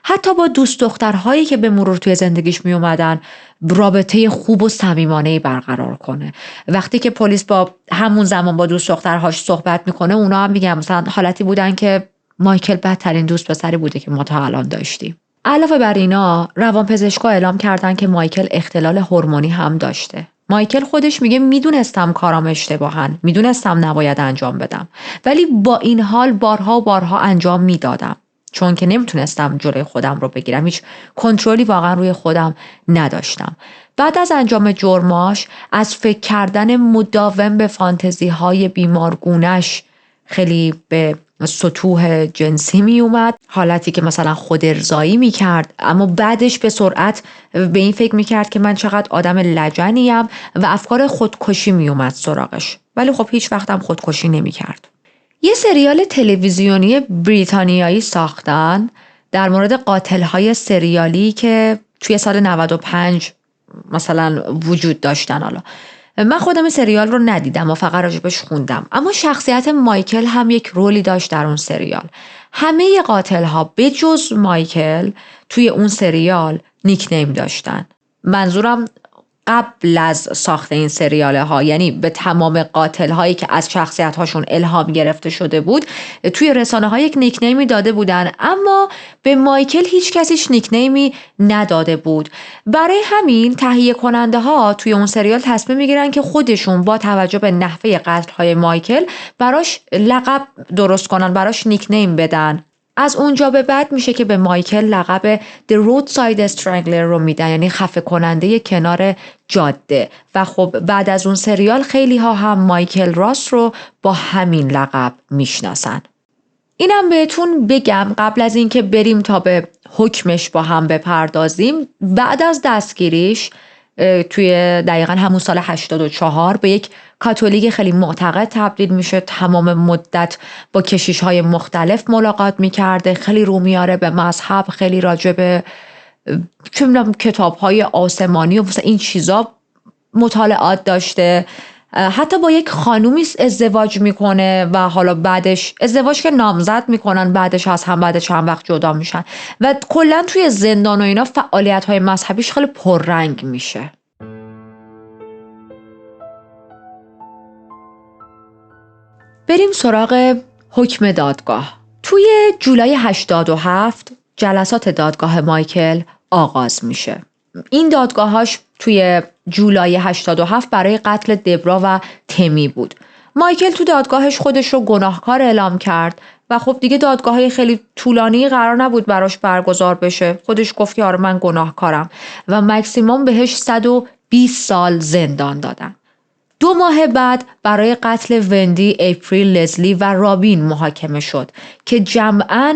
حتی با دوست دخترهایی که به مرور توی زندگیش می اومدن رابطه خوب و صمیمانه‌ای برقرار کنه. وقتی که پلیس با همون زمان با دوست دخترهاش صحبت میکنه، اونا هم میگن مثلا حالتی بودن که مایکل بدترین دوست پسری بوده که ما تا الان داشتیم. علاوه بر اینا روانپزشکا اعلام کردن که مایکل اختلال هورمونی هم داشته. مایکل خودش میگه میدونستم کارام اشتباهن، میدونستم نباید انجام بدم، ولی با این حال بارها و بارها انجام میدادم، چون که نمیتونستم جلوی خودم رو بگیرم، هیچ کنترلی واقعا روی خودم نداشتم. بعد از انجام جرماش از فکر کردن مداوم به فانتزی های بیمارگونش خیلی به سطوح جنسی می اومد، حالتی که مثلا خودارضایی می کرد، اما بعدش به سرعت به این فکر می کرد که من چقدر آدم لجنیم و افکار خودکشی می اومد سراغش، ولی خب هیچ وقتم خودکشی نمی کرد. یه سریال تلویزیونی بریتانیایی ساختن در مورد قاتل‌های سریالی که توی سال 95 مثلا وجود داشتن. حالا من خودم سریال رو ندیدم و فقط راجبش خوندم، اما شخصیت مایکل هم یک رولی داشت در اون سریال. همه قاتل‌ها به جز مایکل توی اون سریال نیکنیم داشتن. منظورم قبل از ساخت این سریاله ها، یعنی به تمام قاتل هایی که از شخصیت هاشون الهام گرفته شده بود توی رسانه ها یک نیکنیمی داده بودن، اما به مایکل هیچ کسیش نیکنیمی نداده بود. برای همین تهیه کننده ها توی اون سریال تصمیم میگیرن که خودشون با توجه به نحوه قتل های مایکل براش لقب درست کنن، براش نیکنیم بدن. از اونجا به بعد میشه که به مایکل لقب The Roadside Strangler رو میدن، یعنی خفه کننده کنار جاده. و خب بعد از اون سریال خیلی ها هم مایکل راس رو با همین لقب میشناسن. اینم بهتون بگم قبل از اینکه بریم تا به حکمش با هم بپردازیم، بعد از دستگیریش توی دقیقا همون سال 84 به یک کاتولیک خیلی معتقد تبدیل میشه. تمام مدت با کشیش‌های مختلف ملاقات میکرده، خیلی رو میاره به مذهب، خیلی راجع به کتاب‌های آسمانی و این چیزا مطالعات داشته. حتی با یک خانومی ازدواج میکنه و حالا بعدش ازدواج که نامزد میکنن، بعدش از هم بعد چند وقت جدا میشن و کلا توی زندان و اینا فعالیت‌های مذهبیش خیلی پررنگ میشه. بریم سراغ حکم دادگاه. توی جولای 87 جلسات دادگاه مایکل آغاز میشه. این دادگاهاش توی جولای 87 برای قتل دبرا و تمی بود. مایکل تو دادگاهش خودش رو گناهکار اعلام کرد و خب دیگه دادگاه‌های خیلی طولانی قرار نبود براش برگزار بشه. خودش گفت که آره من گناهکارم و مکسیموم بهش 120 سال زندان دادن. 2 ماه بعد برای قتل وندی، اپریل، لزلی و رابین محاکمه شد که جمعاً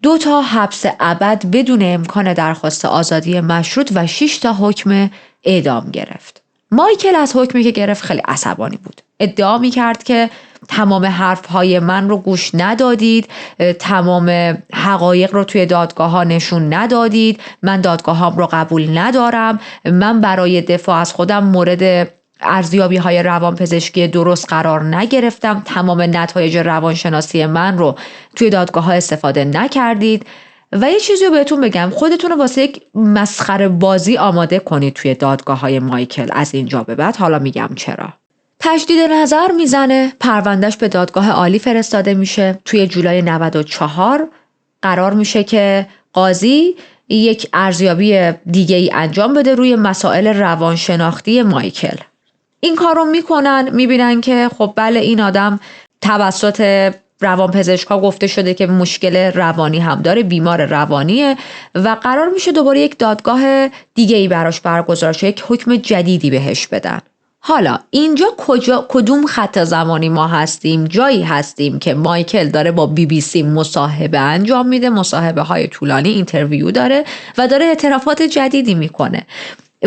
2 تا حبس ابد بدون امکان درخواست آزادی مشروط و 6 تا حکم اعدام گرفت. مایکل از حکمی که گرفت خیلی عصبانی بود. ادعا می‌کرد که تمام حرف‌های من رو گوش ندادید، تمام حقایق رو توی دادگاه‌ها نشون ندادید، من دادگاه‌هام رو قبول ندارم، من برای دفاع از خودم مورد ارزیابی‌های روانپزشکی درست قرار نگرفتم، تمام نتایج روانشناسی من رو توی دادگاه‌ها استفاده نکردید و یه چیزی رو بهتون بگم، خودتون رو واسه یک مسخره بازی آماده کنید توی دادگاه‌های مایکل از اینجا به بعد. حالا میگم چرا. تجدید نظر میزنه، پروندهش به دادگاه عالی فرستاده میشه. توی جولای 94 قرار میشه که قاضی یک ارزیابی دیگه ای انجام بده روی مسائل روانشناختی مایکل. این کار رو میکنن، میبینن که خب بله این آدم توسط روانپزشکا گفته شده که مشکل روانی هم داره، بیمار روانیه و قرار میشه دوباره یک دادگاه دیگه ای براش برگزار شه، یک حکم جدیدی بهش بدن. حالا اینجا کدوم خط زمانی ما هستیم؟ جایی هستیم که مایکل داره با BBC مصاحبه انجام میده، مصاحبه های طولانی، اینترویو داره و داره اعترافات جدیدی میکنه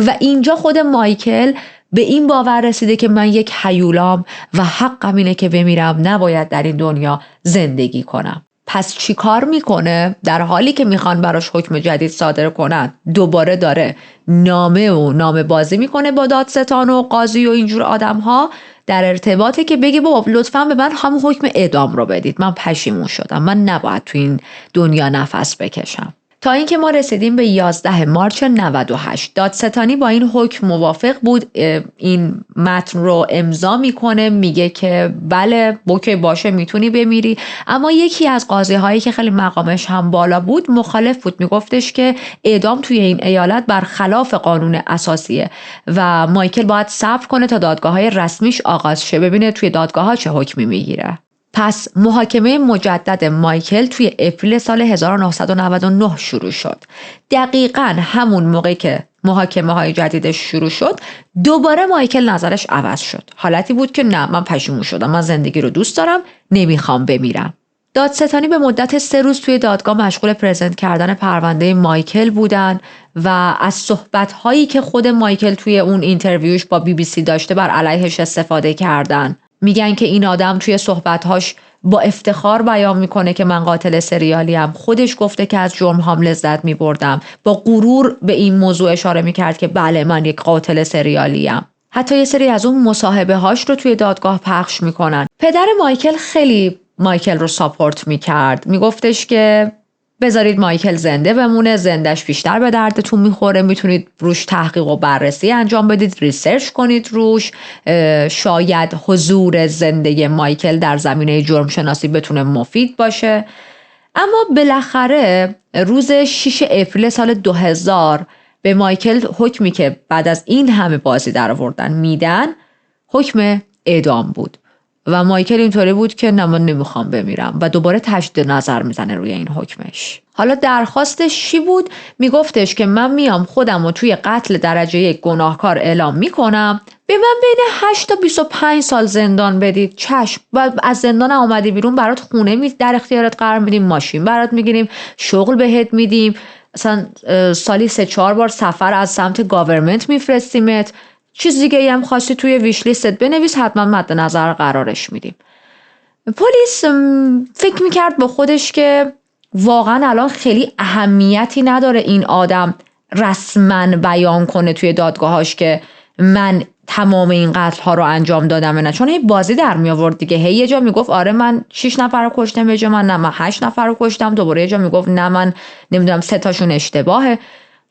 و اینجا خود مایکل به این باور رسیده که من یک هیولام و حقم اینه که بمیرم، نباید در این دنیا زندگی کنم. پس چی کار میکنه؟ در حالی که میخوان براش حکم جدید صادر کنن، دوباره داره نامه بازی میکنه با دادستان و قاضی و اینجور آدم ها در ارتباطه که بگه بابا لطفاً به من همون حکم اعدام رو بدید، من پشیمون شدم، من نباید تو این دنیا نفس بکشم. تا اینکه ما رسیدیم به 11 مارچ 98. دادستانی با این حکم موافق بود، این متن رو امضا میکنه، میگه که بله اوکی باشه میتونی بمیری. اما یکی از قاضی هایی که خیلی مقامش هم بالا بود مخالف بود، میگفتش که اعدام توی این ایالت برخلاف قانون اساسیه و مایکل باید صبر کنه تا دادگاه های رسمیش آغاز شه، ببینه توی دادگاه ها چه حکمی میگیره. پس محاکمه مجدد مایکل توی اپریل سال 1999 شروع شد. دقیقاً همون موقع که محاکمه های جدیدش شروع شد، دوباره مایکل نظرش عوض شد. حالتی بود که نه من پشیمون شدم، من زندگی رو دوست دارم، نمیخوام بمیرم. دادستانی به مدت 3 روز توی دادگاه مشغول پرزنت کردن پرونده مایکل بودن و از صحبت‌هایی که خود مایکل توی اون اینترویوش با BBC داشته بر علیهش استفاده کردن. میگن که این آدم توی صحبت‌هاش با افتخار بیان میکنه که من قاتل سریالیم، خودش گفته که از جرم‌هام لذت میبردم، با غرور به این موضوع اشاره میکرد که بله من یک قاتل سریالیم. حتی یه سری از اون مصاحبه هاش رو توی دادگاه پخش میکنن. پدر مایکل خیلی مایکل رو ساپورت میکرد، میگفتش که بذارید مایکل زنده بمونه، زندش بیشتر به دردتون میخوره، میتونید روش تحقیق و بررسی انجام بدید، ریسرچ کنید روش، شاید حضور زنده مایکل در زمینه جرم شناسی بتونه مفید باشه. اما بالاخره روز 6 اپریل سال 2000 به مایکل حکمی که بعد از این همه بازی در آوردن میدن، حکم اعدام بود و مایکل اینطوری بود که نه من نمیخوام بمیرم و دوباره تجدید نظر میزنه روی این حکمش. حالا درخواستش چی بود؟ میگفتش که من میام خودم رو توی قتل درجه 1 گناهکار اعلام میکنم، به من بین 8 تا 25 سال زندان بدید، چشم. و از زندان اومدی بیرون برات خونه در اختیارت قرار میدیم، ماشین برات میگیریم، شغل بهت میدیم، مثلا سالی 3-4 بار سفر از سمت گاورمنت میفرستیمت، چیز دیگه هم خواستی توی ویش لیستت بنویس، حتما مد نظر قرارش میدیم. پلیس فکر میکرد با خودش که واقعا الان خیلی اهمیتی نداره این آدم رسما بیان کنه توی دادگاهاش که من تمام این قتل ها رو انجام دادم نه، چون هی بازی در می آورد دیگه. هی یه جا میگفت آره من 6 نفر رو کشتم، یه جا من 8 نفر رو کشتم، دوباره یه جا میگفت نه من نمیدونم 3 تاشون اشتباهه.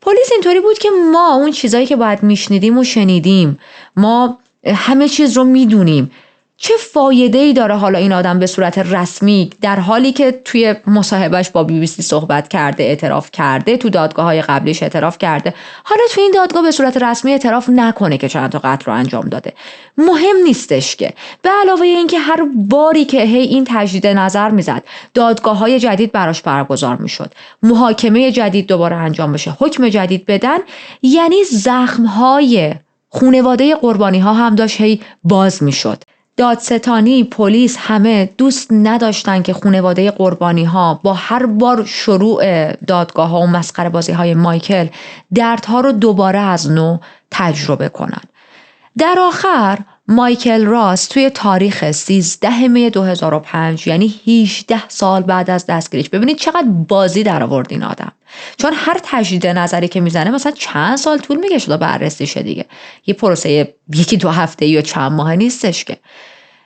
پلیس اینطوری بود که ما اون چیزایی که باید میشنیدیم و شنیدیم، ما همه چیز رو میدونیم. چه فایده‌ای داره حالا این آدم به صورت رسمی در حالی که توی مصاحبهش با BBC صحبت کرده، اعتراف کرده، تو دادگاه‌های قبلیش اعتراف کرده، حالا تو این دادگاه به صورت رسمی اعتراف نکنه که چند تا قتل رو انجام داده؟ مهم نیستش که. به علاوه اینکه هر باری که هی این تجدید نظر میزد، دادگاه‌های جدید براش برگزار میشد، محاکمه جدید دوباره انجام بشه، حکم جدید بدن، یعنی زخم‌های خانواده قربانی‌ها هم داشت هی باز میشد. دادستانی، پلیس همه دوست نداشتن که خانواده قربانی‌ها با هر بار شروع دادگاه‌ها و مسخره بازی‌های مایکل دردها رو دوباره از نو تجربه کنن. در آخر مایکل راس توی تاریخ 13 می 2005 یعنی 18 سال بعد از دستگیریش، ببینید چقدر بازی در آورد این آدم، چون هر تجدید نظری که میزنه مثلا چند سال طول میکشه تا بررسی شه دیگه، یه پروسه 1-2 هفته یا چند ماه نیستش که.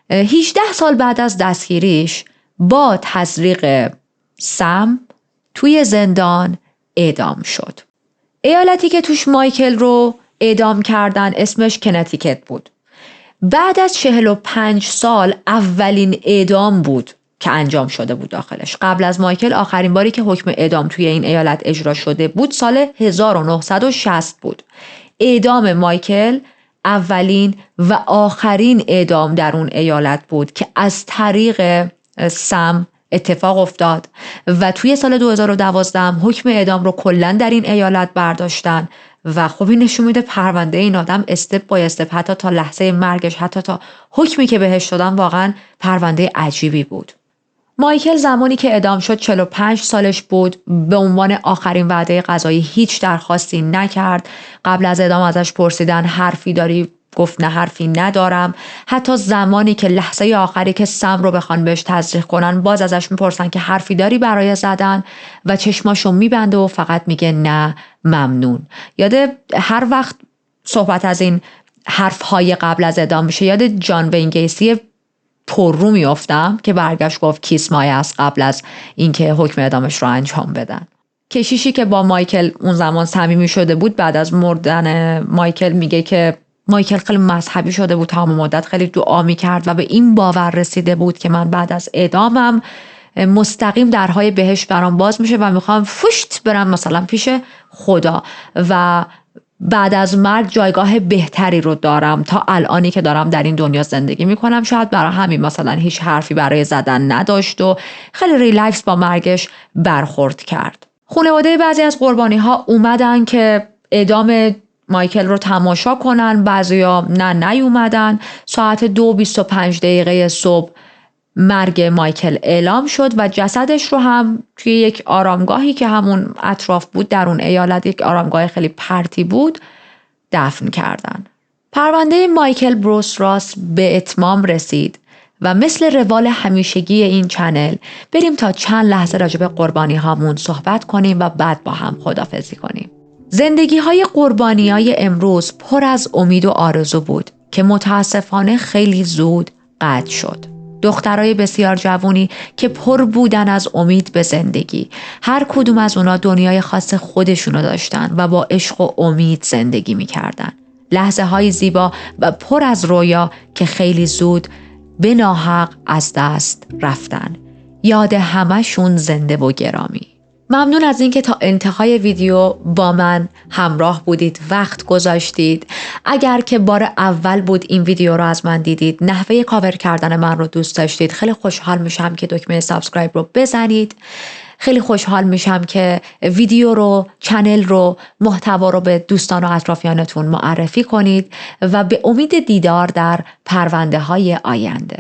18 سال بعد از دستگیریش با تزریق سم توی زندان اعدام شد. ایالتی که توش مایکل رو اعدام کردن اسمش کنتیکت بود. بعد از 45 سال اولین اعدام بود که انجام شده بود داخلش. قبل از مایکل آخرین باری که حکم اعدام توی این ایالت اجرا شده بود سال 1960 بود. اعدام مایکل اولین و آخرین اعدام در اون ایالت بود که از طریق سم اتفاق افتاد و توی سال 2012 حکم اعدام رو کلاً در این ایالت برداشتن و خب این نشون میده پرونده این آدم استپ بای استپ حتی تا لحظه مرگش، حتی تا حکمی که بهش دادن واقعاً پرونده عجیبی بود. مایکل زمانی که اعدام شد 45 سالش بود. به عنوان آخرین وعده قضایی هیچ درخواستی نکرد. قبل از اعدام ازش پرسیدن حرفی داری؟ گفت نه حرفی ندارم. حتی زمانی که لحظه آخری که سم رو بخوان بهش تزریق کنن باز ازش میپرسن که حرفی داری برای زدن و چشماشو میبنده و فقط میگه نه ممنون. یاده هر وقت صحبت از این حرفهای قبل از اعدام میشه یاد جان وین گیسی پر رو میافتم که برگشت گفت کیس مای است قبل از اینکه حکم اعدامش رو انجام بدن. کشیشی که با مایکل اون زمان صمیمی شده بود بعد از مردن مایکل میگه که مایکل خیلی مذهبی شده بود، تمام مدت خیلی دعا میکرد و به این باور رسیده بود که من بعد از اعدامم مستقیم درهای بهشت برام باز میشه و میخوام فشت برم مثلا پیش خدا و بعد از مرگ جایگاه بهتری رو دارم تا الانی که دارم در این دنیا زندگی میکنم. شاید برای همین مثلا هیچ حرفی برای زدن نداشت و خیلی ریلکس با مرگش برخورد کرد. خانواده بعضی از قربانی ها اومدن که اعدام مایکل رو تماشا کنن، بعضیا نه نیومدن. ساعت 2:25 صبح مرگ مایکل اعلام شد و جسدش رو هم توی یک آرامگاهی که همون اطراف بود در اون ایالت، یک آرامگاه خیلی پرتی بود، دفن کردن. پرونده مایکل بروس راس به اتمام رسید و مثل روال همیشگی این چنل بریم تا چند لحظه راجع به قربانی هامون صحبت کنیم و بعد با هم خداحافظی کنیم. زندگی های قربانی های امروز پر از امید و آرزو بود که متاسفانه خیلی زود قطع شد. دخترای بسیار جوونی که پر بودن از امید به زندگی. هر کدوم از اونا دنیای خاص خودشونو داشتن و با عشق و امید زندگی میکردن. لحظه های زیبا و پر از رویا که خیلی زود به ناحق از دست رفتن. یاد همه‌شون زنده و گرامی. ممنون از اینکه تا انتهای ویدیو با من همراه بودید، وقت گذاشتید. اگر که بار اول بود این ویدیو رو از من دیدید، نحوه کاور کردن من رو دوست داشتید، خیلی خوشحال میشم که دکمه سابسکرایب رو بزنید. خیلی خوشحال میشم که ویدیو رو، چنل رو، محتوا رو به دوستان و اطرافیانتون معرفی کنید و به امید دیدار در پرونده های آینده.